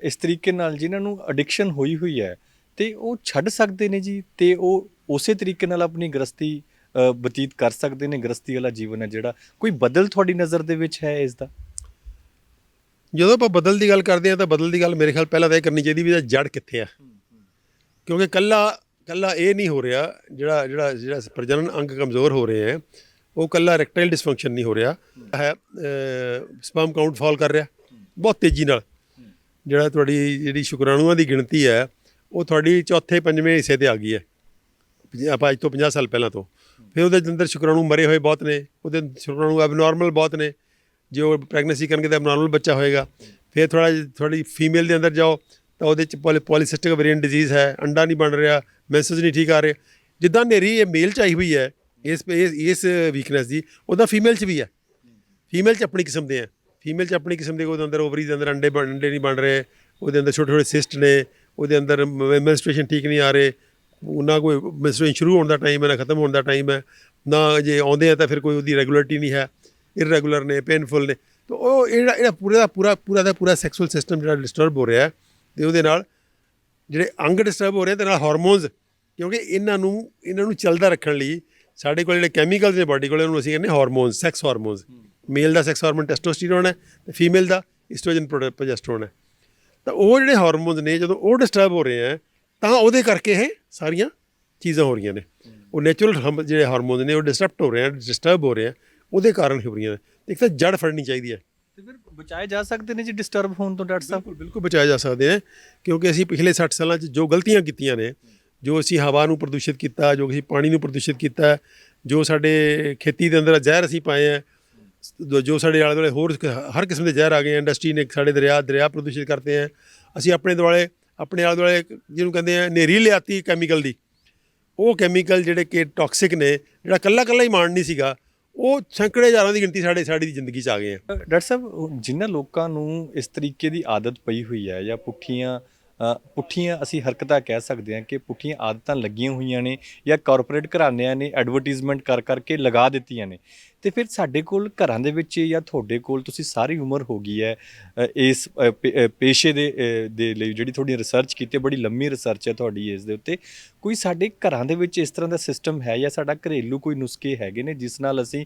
Speaker 1: ਇਸ ਤਰੀਕੇ ਨਾਲ ਜਿਨ੍ਹਾਂ ਨੂੰ ਐਡਿਕਸ਼ਨ ਹੋਈ ਹੈ ਤੇ ਉਹ ਛੱਡ ਸਕਦੇ ਨੇ ਜੀ, ਤੇ ਉਹ ਉਸੇ ਤਰੀਕੇ ਨਾਲ ਆਪਣੀ ਗ੍ਰਸਤੀ ਬਤੀਤ ਕਰ ਸਕਦੇ ਨੇ, ਗ੍ਰਸਤੀ ਵਾਲਾ ਜੀਵਨ ਹੈ ਜਿਹੜਾ। ਕੋਈ ਬਦਲ ਤੁਹਾਡੀ ਨਜ਼ਰ ਦੇ ਵਿੱਚ ਹੈ ਇਸ ਦਾ?
Speaker 2: ਜਦੋਂ ਆਪਾਂ ਬਦਲ ਦੀ ਗੱਲ ਕਰਦੇ ਹਾਂ ਤਾਂ ਬਦਲ ਦੀ ਗੱਲ ਮੇਰੇ ਖਿਆਲ ਪਹਿਲਾਂ ਤਾਂ ਇਹ ਕਰਨੀ ਚਾਹੀਦੀ ਵੀ ਇਹਦਾ ਜੜ ਕਿੱਥੇ ਆ। ਕਿਉਂਕਿ ਕੱਲਾ ਇਹ ਨਹੀਂ ਹੋ ਰਿਹਾ, ਜਿਹੜਾ ਪ੍ਰਜਨਨ ਅੰਗ ਕਮਜ਼ੋਰ ਹੋ ਰਹੇ ਹੈ ਉਹ ਕੱਲਾ ਰੈਕਟਾਈਲ ਡਿਸਫੰਕਸ਼ਨ ਨਹੀਂ ਹੋ ਰਿਹਾ ਹੈ, ਸਪਰਮ ਕਾਊਂਟ ਫਾਲ ਕਰ ਰਿਹਾ ਬਹੁਤ ਤੇਜ਼ੀ ਨਾਲ। ਜਿਹੜਾ ਤੁਹਾਡੀ ਜਿਹੜੀ ਸ਼ੁਕਰਾਣੂਆਂ ਦੀ ਗਿਣਤੀ ਹੈ ਉਹ ਤੁਹਾਡੀ ਚੌਥੇ ਪੰਜਵੇਂ ਹਿੱਸੇ ਤੇ ਆ ਗਈ ਹੈ ਆਪਾਂ ਅੱਜ ਤੋਂ 50 ਸਾਲ ਪਹਿਲਾਂ ਤੋਂ। ਫਿਰ ਉਹਦੇ ਅੰਦਰ ਸ਼ੁਕਰਾਣੂ ਮਰੇ ਹੋਏ ਬਹੁਤ ਨੇ, ਉਹਦੇ ਸ਼ੁਕਰਾਣੂ ਐਬਨੋਰਮਲ ਬਹੁਤ ਨੇ। ਜੇ ਉਹ ਪ੍ਰੈਗਨੈਂਸੀ ਕਰਨਗੇ ਤਾਂ ਐਬਨੋਰਮਲ ਬੱਚਾ ਹੋਏਗਾ। ਫਿਰ ਥੋੜੀ ਫੀਮੇਲ ਦੇ ਅੰਦਰ ਜਾਓ ਤਾਂ ਉਹਦੇ 'ਚ ਪੋਲੀਸਿਸਟਿਕ ਓਵੇਰੀਅਨ ਡਿਜ਼ੀਜ਼ ਹੈ, ਅੰਡਾ ਨਹੀਂ ਬਣ ਰਿਹਾ, ਮੈਂਸਸ ਨਹੀਂ ਠੀਕ ਆ ਰਹੇ। ਜਿੱਦਾਂ ਹਨੇਰੀ ਇਹ ਮੇਲ 'ਚ ਆਈ ਹੋਈ ਹੈ ਇਸ ਵੀਕਨੈਸ ਦੀ, ਉਹਦਾ ਫੀਮੇਲ 'ਚ ਵੀ ਹੈ। ਫੀਮੇਲ 'ਚ ਆਪਣੀ ਕਿਸਮ ਦੇ ਹੈ, ਫੀਮੇਲ 'ਚ ਆਪਣੀ ਕਿਸਮ ਦੇ ਉਹਦੇ ਅੰਦਰ ਓਵਰੀ ਦੇ ਅੰਦਰ ਅੰਡੇ ਨਹੀਂ ਬਣ ਰਹੇ, ਉਹਦੇ ਅੰਦਰ ਛੋਟੇ ਛੋਟੇ ਸਿਸਟ ਨੇ, ਉਹਦੇ ਅੰਦਰ ਮੈਨਸਟ੍ਰੇਸ਼ਨ ਠੀਕ ਨਹੀਂ ਆ ਰਹੇ, ਨਾ ਕੋਈ ਮੈਨਸਟ੍ਰੇਸ਼ਨ ਸ਼ੁਰੂ ਹੋਣ ਦਾ ਟਾਈਮ ਹੈ ਨਾ ਖਤਮ ਹੋਣ ਦਾ ਟਾਈਮ ਹੈ, ਨਾ ਜੇ ਆਉਂਦੇ ਆ ਤਾਂ ਫਿਰ ਕੋਈ ਉਹਦੀ ਰੈਗੂਲਰਿਟੀ ਨਹੀਂ ਹੈ, ਇਰਰੈਗੂਲਰ ਨੇ, ਪੇਨਫੁਲ ਨੇ। ਤਾਂ ਉਹ ਇਹਦਾ ਪੂਰਾ ਸੈਕਸੁਅਲ ਸਿਸਟਮ ਜਿਹੜਾ ਡਿਸਟਰਬ ਹੋ ਰਿਹਾ ਅਤੇ ਉਹਦੇ ਨਾਲ ਜਿਹੜੇ ਅੰਗ ਡਿਸਟਰਬ ਹੋ ਰਹੇ ਤੇ ਨਾਲ ਹਾਰਮੋਨਸ, ਕਿਉਂਕਿ ਇਹਨਾਂ ਨੂੰ ਚੱਲਦਾ ਰੱਖਣ ਲਈ ਸਾਡੇ ਕੋਲ ਜਿਹੜੇ ਕੈਮੀਕਲਸ ਨੇ ਬਾਡੀ ਕੋਲ, ਉਹਨੂੰ ਅਸੀਂ ਕਹਿੰਦੇ ਹਾਰਮੋਨਸ, ਸੈਕਸ ਹਾਰਮੋਨਸ। ਮੇਲ ਦਾ ਸੈਕਸ ਹਾਰਮੋਨ ਟੈਸਟੋਸਟੀਰੋਨ ਹੈ ਅਤੇ ਫੀਮੇਲ ਦਾ ਈਸਟ੍ਰੋਜਨ ਪ੍ਰੋਜੈਸਟਰੋਨ ਹੈ। ਤਾਂ ਉਹ ਜਿਹੜੇ ਹਾਰਮੋਨਸ ਨੇ ਜਦੋਂ ਉਹ ਡਿਸਟਰਬ ਹੋ ਰਹੇ ਹੈ ਤਾਂ ਉਹਦੇ ਕਰਕੇ ਇਹ ਸਾਰੀਆਂ ਚੀਜ਼ਾਂ ਹੋ ਰਹੀਆਂ ਨੇ। ਉਹ ਨੈਚੁਰਲ ਜਿਹੜੇ ਹਾਰਮੋਨਸ ਨੇ ਉਹ ਡਿਸਟਰਬ ਹੋ ਰਹੇ ਆ, ਉਹਦੇ ਕਾਰਨ ਹੋ ਰਹੀਆਂ ਨੇ। ਇੱਕ ਤਾਂ ਜੜ ਫੜਨੀ ਚਾਹੀਦੀ ਹੈ।
Speaker 1: ਤੇ ਫਿਰ ਬਚਾਏ ਜਾ ਸਕਦੇ ਨੇ ਜੀ ਡਿਸਟਰਬ ਹੋਣ ਤੋਂ ਡਾਕਟਰ ਸਾਹਿਬ?
Speaker 2: ਬਿਲਕੁਲ ਬਚਾਏ ਜਾ ਸਕਦੇ ਨੇ, ਕਿਉਂਕਿ ਅਸੀਂ ਪਿਛਲੇ 60 ਸਾਲਾਂ 'ਚ ਜੋ ਗਲਤੀਆਂ ਕੀਤੀਆਂ ਨੇ, ਜੋ ਅਸੀਂ ਹਵਾ ਨੂੰ ਪ੍ਰਦੂਸ਼ਿਤ ਕੀਤਾ, ਜੋ ਅਸੀਂ ਪਾਣੀ ਨੂੰ ਪ੍ਰਦੂਸ਼ਿਤ ਕੀਤਾ, ਜੋ ਸਾਡੇ ਖੇਤੀ ਦੇ ਅੰਦਰ ਜ਼ਹਿਰ ਅਸੀਂ ਪਾਏ ਹੈ, ਜੋ ਸਾਡੇ ਆਲੇ ਦੁਆਲੇ ਹੋਰ ਹਰ ਕਿਸਮ ਦੇ ਜ਼ਹਿਰ ਆ ਗਏ। ਇੰਡਸਟਰੀ ਨੇ ਸਾਡੇ ਦਰਿਆ ਪ੍ਰਦੂਸ਼ਿਤ ਕਰਤੇ ਹੈ। ਅਸੀਂ ਆਪਣੇ ਆਲੇ ਦੁਆਲੇ ਜਿਹਨੂੰ ਕਹਿੰਦੇ ਆ ਹਨੇਰੀ ਲਿਆਤੀ ਕੈਮੀਕਲ ਦੀ, ਉਹ ਕੈਮੀਕਲ ਜਿਹੜੇ ਕਿ ਟੌਕਸਿਕ ਨੇ, ਜਿਹੜਾ ਕੱਲਾ ਹੀ ਮਾਣ ਨਹੀਂ ਸੀਗਾ, ਉਹ ਸੈਂਕੜੇ ਹਜ਼ਾਰਾਂ ਦੀ ਗਿਣਤੀ ਸਾਡੀ ਜ਼ਿੰਦਗੀ 'ਚ ਆ ਗਏ ਆ।
Speaker 1: ਡਾਕਟਰ ਸਾਹਿਬ, ਜਿਨ੍ਹਾਂ ਲੋਕਾਂ ਨੂੰ ਇਸ ਤਰੀਕੇ ਦੀ ਆਦਤ ਪਈ ਹੋਈ ਹੈ ਜਾਂ ਪੁੱਠੀਆਂ ਅਸੀਂ ਹਰਕਤਾਂ ਕਹਿ ਸਕਦੇ ਹਾਂ ਕਿ ਪੁੱਠੀਆਂ ਆਦਤਾਂ ਲੱਗੀਆਂ ਹੋਈਆਂ ਨੇ ਜਾਂ ਕਾਰਪੋਰੇਟ ਘਰਾਣਿਆਂ ਨੇ ਐਡਵਰਟੀਜ਼ਮੈਂਟ ਕਰਕੇ ਲਗਾ ਦਿੱਤੀਆਂ ਨੇ, ਤੇ ਫਿਰ ਸਾਡੇ ਕੋਲ ਘਰਾਂ ਦੇ ਵਿੱਚ ਜਾਂ ਤੁਹਾਡੇ ਕੋਲ, ਤੁਸੀਂ ਸਾਰੀ ਉਮਰ ਹੋ ਗਈ ਹੈ ਇਸ ਪੇਸ਼ੇ ਦੇ ਲਈ, ਜਿਹੜੀ ਤੁਹਾਡੀ ਰਿਸਰਚ ਕੀਤੀ ਹੈ, ਬੜੀ ਲੰਮੀ ਰਿਸਰਚ ਹੈ ਤੁਹਾਡੀ ਇਸ ਦੇ ਉੱਤੇ, ਕੋਈ ਸਾਡੇ ਘਰਾਂ ਦੇ ਵਿੱਚ ਇਸ ਤਰ੍ਹਾਂ ਦਾ ਸਿਸਟਮ ਹੈ ਜਾਂ ਸਾਡਾ ਘਰੇਲੂ ਕੋਈ ਨੁਸਖੇ ਹੈਗੇ ਨੇ ਜਿਸ ਨਾਲ ਅਸੀਂ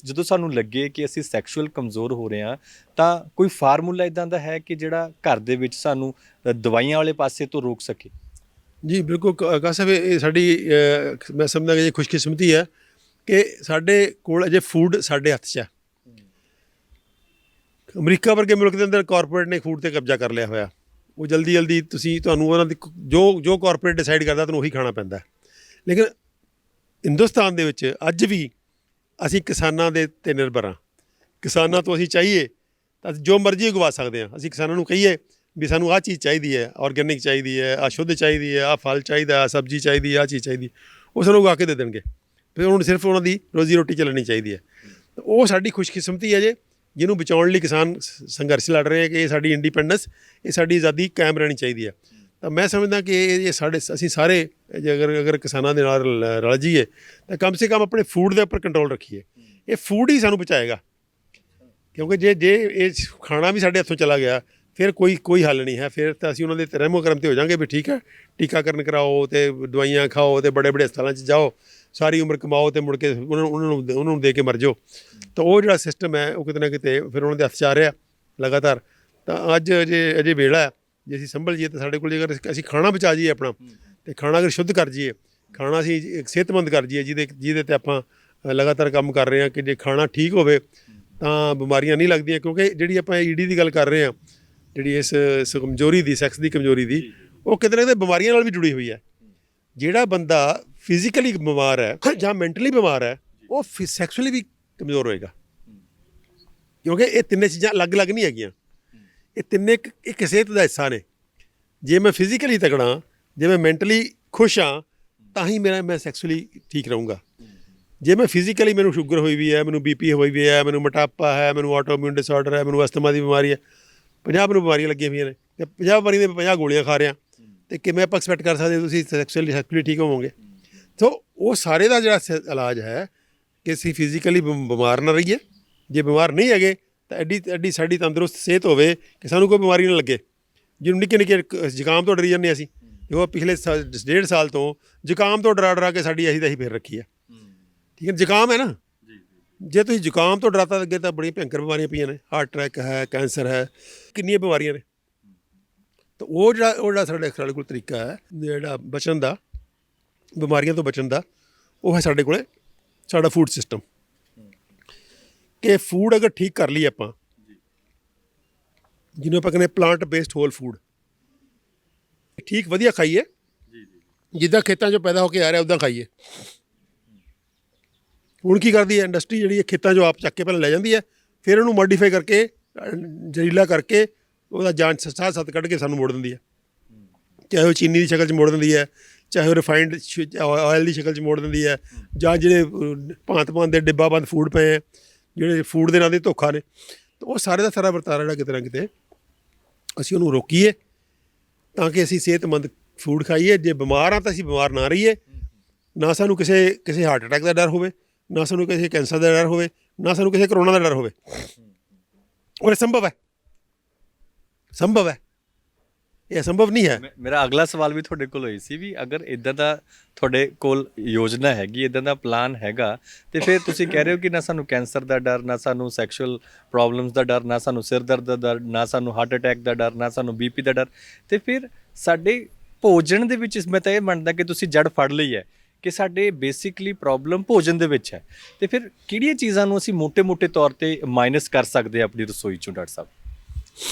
Speaker 1: ਜਦੋਂ ਸਾਨੂੰ ਲੱਗੇ ਕਿ ਅਸੀਂ ਸੈਕਸ਼ੂਅਲ ਕਮਜ਼ੋਰ ਹੋ ਰਹੇ ਹਾਂ, ਤਾਂ ਕੋਈ ਫਾਰਮੂਲਾ ਇੱਦਾਂ ਦਾ ਹੈ ਕਿ ਜਿਹੜਾ ਘਰ ਦੇ ਵਿੱਚ ਸਾਨੂੰ ਦਵਾਈਆਂ ਵਾਲੇ ਪਾਸੇ ਤੋਂ ਰੋਕ ਸਕੇ?
Speaker 2: ਜੀ ਬਿਲਕੁਲ ਕਾਸਿਫ, ਇਹ ਸਾਡੀ ਮੈਂ ਸਮਝਦਾ ਕਿ ਇਹ ਖੁਸ਼ਕਿਸਮਤੀ ਹੈ ਕਿ ਸਾਡੇ ਕੋਲ ਅਜੇ ਫੂਡ ਸਾਡੇ ਹੱਥ 'ਚ ਹੈ। ਅਮਰੀਕਾ ਵਰਗੇ ਮੁਲਕ ਦੇ ਅੰਦਰ ਕਾਰਪੋਰੇਟ ਨੇ ਫੂਡ 'ਤੇ ਕਬਜ਼ਾ ਕਰ ਲਿਆ ਹੋਇਆ। ਉਹ ਜਲਦੀ ਤੁਹਾਨੂੰ ਉਹਨਾਂ ਦੀ ਜੋ ਕਾਰਪੋਰੇਟ ਡਿਸਾਈਡ ਕਰਦਾ ਤੁਹਾਨੂੰ ਉਹੀ ਖਾਣਾ ਪੈਂਦਾ। ਲੇਕਿਨ ਹਿੰਦੁਸਤਾਨ ਦੇ ਵਿੱਚ ਅੱਜ ਵੀ ਅਸੀਂ ਕਿਸਾਨਾਂ ਦੇ 'ਤੇ ਨਿਰਭਰ ਹਾਂ। ਕਿਸਾਨਾਂ ਤੋਂ ਅਸੀਂ ਚਾਹੀਏ ਤਾਂ ਜੋ ਮਰਜ਼ੀ ਉਗਵਾ ਸਕਦੇ ਹਾਂ। ਅਸੀਂ ਕਿਸਾਨਾਂ ਨੂੰ ਕਹੀਏ ਵੀ ਸਾਨੂੰ ਆਹ ਚੀਜ਼ ਚਾਹੀਦੀ ਹੈ, ਔਰਗੈਨਿਕ ਚਾਹੀਦੀ ਹੈ, ਆਹ ਸ਼ੁੱਧ ਚਾਹੀਦੀ ਹੈ, ਆਹ ਫਲ ਚਾਹੀਦਾ, ਆਹ ਸਬਜ਼ੀ ਚਾਹੀਦੀ ਹੈ, ਆਹ ਚੀਜ਼ ਚਾਹੀਦੀ, ਉਹ ਸਾਨੂੰ ਉਗਾ ਕੇ ਦੇ ਦੇਣਗੇ। ਫਿਰ ਉਹਨੂੰ ਸਿਰਫ ਉਹਨਾਂ ਦੀ ਰੋਜ਼ੀ ਰੋਟੀ ਚੱਲਣੀ ਚਾਹੀਦੀ ਹੈ। ਉਹ ਸਾਡੀ ਖੁਸ਼ਕਿਸਮਤੀ ਹੈ ਜਿਹਨੂੰ ਬਚਾਉਣ ਲਈ ਕਿਸਾਨ ਸੰਘਰਸ਼ ਲੜ ਰਹੇ ਹੈ ਕਿ ਇਹ ਸਾਡੀ ਇੰਡੀਪੈਂਡੈਂਸ, ਇਹ ਸਾਡੀ ਆਜ਼ਾਦੀ ਕਾਇਮ ਰਹਿਣੀ ਚਾਹੀਦੀ ਹੈ। ਤਾਂ ਮੈਂ ਸਮਝਦਾ ਕਿ ਇਹ ਅਸੀਂ ਸਾਰੇ ਜੇ ਅਗਰ ਕਿਸਾਨਾਂ ਦੇ ਨਾਲ ਰਲ ਜਾਈਏ ਤਾਂ ਕਮ ਸੇ ਕਮ ਆਪਣੇ ਫੂਡ ਦੇ ਉੱਪਰ ਕੰਟਰੋਲ ਰੱਖੀਏ। ਇਹ ਫੂਡ ਹੀ ਸਾਨੂੰ ਬਚਾਏਗਾ, ਕਿਉਂਕਿ ਜੇ ਇਹ ਖਾਣਾ ਵੀ ਸਾਡੇ ਹੱਥੋਂ ਚਲਾ ਗਿਆ ਫਿਰ ਕੋਈ ਹੱਲ ਨਹੀਂ ਹੈ। ਫਿਰ ਤਾਂ ਅਸੀਂ ਉਹਨਾਂ ਦੇ ਰਹਿਮੋ ਕਰਮ 'ਤੇ ਹੋ ਜਾਵਾਂਗੇ ਵੀ ਠੀਕ ਹੈ, ਟੀਕਾਕਰਨ ਕਰਾਓ ਅਤੇ ਦਵਾਈਆਂ ਖਾਓ ਅਤੇ ਬੜੇ ਹਸਪਤਾਲਾਂ 'ਚ ਜਾਓ, ਸਾਰੀ ਉਮਰ ਕਮਾਓ ਅਤੇ ਮੁੜ ਕੇ ਉਹਨਾਂ ਨੂੰ ਦੇ ਕੇ ਮਰ ਜਾਓ। ਤਾਂ ਉਹ ਜਿਹੜਾ ਸਿਸਟਮ ਹੈ ਉਹ ਕਿਤੇ ਨਾ ਕਿਤੇ ਫਿਰ ਉਹਨਾਂ ਦੇ ਹੱਥ 'ਚ ਆ ਰਿਹਾ ਲਗਾਤਾਰ। ਤਾਂ ਅੱਜ ਅਜੇ ਵੇਲਾ ਹੈ, ਜੇ ਅਸੀਂ ਸੰਭਲ ਜਾਈਏ ਤਾਂ ਸਾਡੇ ਕੋਲ, ਜੇਕਰ ਅਸੀਂ ਖਾਣਾ ਬਚਾ ਜਾਈਏ ਆਪਣਾ, ਅਤੇ ਖਾਣਾ ਅਗਰ ਸ਼ੁੱਧ ਕਰ ਜਾਈਏ, ਖਾਣਾ ਅਸੀਂ ਸਿਹਤਮੰਦ ਕਰ ਜਾਈਏ, ਜਿਹਦੇ 'ਤੇ ਆਪਾਂ ਲਗਾਤਾਰ ਕੰਮ ਕਰ ਰਹੇ ਹਾਂ ਕਿ ਜੇ ਖਾਣਾ ਠੀਕ ਹੋਵੇ ਤਾਂ ਬਿਮਾਰੀਆਂ ਨਹੀਂ ਲੱਗਦੀਆਂ। ਕਿਉਂਕਿ ਜਿਹੜੀ ਆਪਾਂ ਈਡੀ ਦੀ ਗੱਲ ਕਰ ਰਹੇ ਹਾਂ, ਜਿਹੜੀ ਇਸ ਕਮਜ਼ੋਰੀ ਦੀ, ਸੈਕਸ ਦੀ ਕਮਜ਼ੋਰੀ ਦੀ, ਉਹ ਕਿਤੇ ਨਾ ਕਿਤੇ ਬਿਮਾਰੀਆਂ ਨਾਲ ਵੀ ਜੁੜੀ ਹੋਈ ਹੈ। ਜਿਹੜਾ ਬੰਦਾ ਫਿਜ਼ੀਕਲੀ ਬਿਮਾਰ ਹੈ ਜਾਂ ਮੈਂਟਲੀ ਬਿਮਾਰ ਹੈ, ਉਹ ਸੈਕਸ਼ੁਅਲੀ ਵੀ ਕਮਜ਼ੋਰ ਹੋਏਗਾ। ਕਿਉਂਕਿ ਇਹ ਤਿੰਨੇ ਚੀਜ਼ਾਂ ਅਲੱਗ-ਅਲੱਗ ਨਹੀਂ ਹੈਗੀਆਂ, ਇਹ ਤਿੰਨੇ ਇੱਕ ਸਿਹਤ ਦਾ ਹਿੱਸਾ ਨੇ। ਜੇ ਮੈਂ ਫਿਜ਼ੀਕਲੀ ਤਕੜਾ, ਜੇ ਮੈਂ ਮੈਂਟਲੀ ਖੁਸ਼ ਹਾਂ, ਤਾਂ ਹੀ ਮੈਂ ਸੈਕਸ਼ੁਅਲੀ ਠੀਕ ਰਹੂੰਗਾ। ਜੇ ਮੈਂ ਫਿਜ਼ੀਕਲੀ, ਮੈਨੂੰ ਸ਼ੂਗਰ ਹੋਈ ਵੀ ਹੈ, ਮੈਨੂੰ BP ਹੋਈ ਵੀ ਹੈ, ਮੈਨੂੰ ਮੋਟਾਪਾ ਹੈ, ਮੈਨੂੰ ਆਟੋਇਮਿਊਨ ਡਿਸਆਰਡਰ ਹੈ, ਮੈਨੂੰ ਅਸਥਮਾ ਦੀ ਬਿਮਾਰੀ ਹੈ, 50 ਮੈਨੂੰ ਬਿਮਾਰੀਆਂ ਲੱਗੀਆਂ ਹੋਈਆਂ ਨੇ ਅਤੇ 50 ਬਿਮਾਰੀਆਂ ਦੇ 50 ਗੋਲੀਆਂ ਖਾ ਰਿਹਾ, ਅਤੇ ਕਿਵੇਂ ਆਪਾਂ ਐਕਸਪੈਕਟ ਕਰ ਸਕਦੇ ਤੁਸੀਂ ਸੈਕਸ਼ੁਅਲੀ ਠੀਕ ਹੋਵੋਗੇ? ਸੋ ਉਹ ਸਾਰੇ ਦਾ ਜਿਹੜਾ ਇਲਾਜ ਹੈ ਕਿ ਅਸੀਂ ਫਿਜ਼ੀਕਲੀ ਬਿਮਾਰ ਨਾ ਰਹੀਏ। ਜੇ ਬਿਮਾਰ ਨਹੀਂ ਹੈਗੇ ਤਾਂ ਐਡੀ ਸਾਡੀ ਤੰਦਰੁਸਤ ਸਿਹਤ ਹੋਵੇ ਕਿ ਸਾਨੂੰ ਕੋਈ ਬਿਮਾਰੀ ਨਾ ਲੱਗੇ। ਜਿਹਨੂੰ ਨਿੱਕੇ ਜ਼ੁਕਾਮ ਤੋਂ ਡਰੀ ਜਾਂਦੇ ਅਸੀਂ, ਜੋ ਪਿਛਲੇ 1.5 ਸਾਲ ਤੋਂ ਜ਼ੁਕਾਮ ਤੋਂ ਡਰਾ ਕੇ ਸਾਡੀ ਅਸੀਂ ਤਾਂ ਅਸੀਂ ਫਿਰ ਰੱਖੀ ਹੈ। ਠੀਕ ਹੈ, ਜ਼ੁਕਾਮ ਹੈ ਨਾ, ਜੇ ਤੁਸੀਂ ਜ਼ੁਕਾਮ ਤੋਂ ਡਰਾਤਾ ਅੱਗੇ ਤਾਂ ਬੜੀਆਂ ਭਿਅੰਕਰ ਬਿਮਾਰੀਆਂ ਪਈਆਂ ਨੇ, ਹਾਰਟ ਅਟੈਕ ਹੈ, ਕੈਂਸਰ ਹੈ, ਕਿੰਨੀਆਂ ਬਿਮਾਰੀਆਂ ਨੇ। ਤਾਂ ਉਹ ਜਿਹੜਾ ਸਾਡੇ ਕੋਲ ਤਰੀਕਾ ਹੈ ਜਿਹੜਾ ਬਚਣ ਦਾ, ਬਿਮਾਰੀਆਂ ਤੋਂ ਬਚਣ ਦਾ, ਉਹ ਹੈ ਸਾਡੇ ਕੋਲ ਸਾਡਾ ਫੂਡ ਸਿਸਟਮ। ਕਿ ਫੂਡ ਅਗਰ ਠੀਕ ਕਰ ਲਈਏ ਆਪਾਂ, ਜਿਹਨੂੰ ਆਪਾਂ ਕਹਿੰਦੇ ਪਲਾਂਟ ਬੇਸਡ ਹੋਲ ਫੂਡ, ਠੀਕ ਵਧੀਆ ਖਾਈਏ, ਜਿੱਦਾਂ ਖੇਤਾਂ 'ਚੋਂ ਪੈਦਾ ਹੋ ਕੇ ਆ ਰਿਹਾ ਉੱਦਾਂ ਖਾਈਏ। ਹੁਣ ਕੀ ਕਰਦੀ ਹੈ ਇੰਡਸਟਰੀ, ਜਿਹੜੀ ਖੇਤਾਂ 'ਚੋਂ ਆਪ ਚੱਕ ਕੇ ਪਹਿਲਾਂ ਲੈ ਜਾਂਦੀ ਹੈ, ਫਿਰ ਉਹਨੂੰ ਮੋਡੀਫਾਈ ਕਰਕੇ, ਜ਼ਹਿਰੀਲਾ ਕਰਕੇ, ਉਹਦਾ ਜਾਨ ਸਾਹ ਸੱਤ ਕੱਢ ਕੇ ਸਾਨੂੰ ਮੋੜ ਦਿੰਦੀ ਹੈ। ਚਾਹੇ ਉਹ ਚੀਨੀ ਦੀ ਸ਼ਕਲ 'ਚ ਮੋੜ ਦਿੰਦੀ ਹੈ, ਚਾਹੇ ਉਹ ਰਿਫਾਈਨਡ ਆਇਲ ਦੀ ਸ਼ਕਲ 'ਚ ਮੋੜ ਦਿੰਦੀ ਹੈ, ਜਾਂ ਜਿਹੜੇ ਭਾਂਤ ਦੇ ਡਿੱਬਾ ਬੰਦ ਫੂਡ ਪਏ ਹੈ, ਜਿਹੜੇ ਫੂਡ ਦੇ ਨਾਂ ਦੇ ਧੋਖਾ ਨੇ। ਤਾਂ ਉਹ ਸਾਰੇ ਦਾ ਸਾਰਾ ਵਰਤਾਰਾ ਜਿਹੜਾ ਕਿਤੇ ਨਾ ਕਿਤੇ ਅਸੀਂ ਉਹਨੂੰ ਰੋਕੀਏ, ਤਾਂ ਕਿ ਅਸੀਂ ਸਿਹਤਮੰਦ ਫੂਡ ਖਾਈਏ। ਜੇ ਬਿਮਾਰ ਹਾਂ ਤਾਂ ਅਸੀਂ ਬਿਮਾਰ ਨਾ ਰਹੀਏ, ਨਾ ਸਾਨੂੰ ਕਿਸੇ ਹਾਰਟ ਅਟੈਕ ਦਾ ਡਰ ਹੋਵੇ, ਨਾ ਸਾਨੂੰ ਕਿਸੇ ਕੈਂਸਰ ਦਾ ਡਰ ਹੋਵੇ, ਨਾ ਸਾਨੂੰ ਕਿਸੇ ਕਰੋਨਾ ਦਾ ਡਰ ਹੋਵੇ। ਔਰ ਇਹ ਸੰਭਵ ਹੈ, ਸੰਭਵ ਹੈ, ਇਹ ਅਸੰਭਵ ਨਹੀਂ ਹੈ।
Speaker 1: ਮੇਰਾ ਅਗਲਾ ਸਵਾਲ ਵੀ ਤੁਹਾਡੇ ਕੋਲ ਹੋਈ ਸੀ ਵੀ ਅਗਰ ਇਦਾਂ ਦਾ ਤੁਹਾਡੇ ਕੋਲ ਯੋਜਨਾ ਹੈਗੀ, ਇਦਾਂ ਦਾ ਪਲਾਨ ਹੈਗਾ, ਤੇ ਫਿਰ ਤੁਸੀਂ ਕਹਿ ਰਹੇ ਹੋ ਕਿ ਨਾ ਸਾਨੂੰ ਕੈਂਸਰ ਦਾ ਡਰ, ਨਾ ਸਾਨੂੰ ਸੈਕਸ਼ੂਅਲ ਪ੍ਰੋਬਲਮਸ ਦਾ ਡਰ, ਨਾ ਸਾਨੂੰ ਸਿਰ ਦਰਦ ਦਾ ਡਰ, ਨਾ ਸਾਨੂੰ ਹਾਰਟ ਅਟੈਕ ਦਾ ਡਰ, ਨਾ ਸਾਨੂੰ ਬੀਪੀ ਦਾ ਡਰ, ਤੇ ਫਿਰ ਸਾਡੇ ਭੋਜਨ ਦੇ ਵਿੱਚ ਮੈਂ ਤਾਂ ਇਹ ਮੰਨਦਾ ਕਿ ਤੁਸੀਂ ਜੜ ਫੜ ਲਈ ਹੈ ਕਿ ਸਾਡੇ ਬੇਸਿਕਲੀ ਪ੍ਰੋਬਲਮ ਭੋਜਨ ਦੇ ਵਿੱਚ ਹੈ। ਤੇ ਫਿਰ ਕਿਹੜੀਆਂ ਚੀਜ਼ਾਂ ਨੂੰ ਅਸੀਂ ਮੋٹے ਤੌਰ ਤੇ ਮਾਈਨਸ ਕਰ ਸਕਦੇ ਹਾਂ ਆਪਣੀ ਰਸੋਈ ਚੋਂ ਡਾਕਟਰ ਸਾਹਿਬ?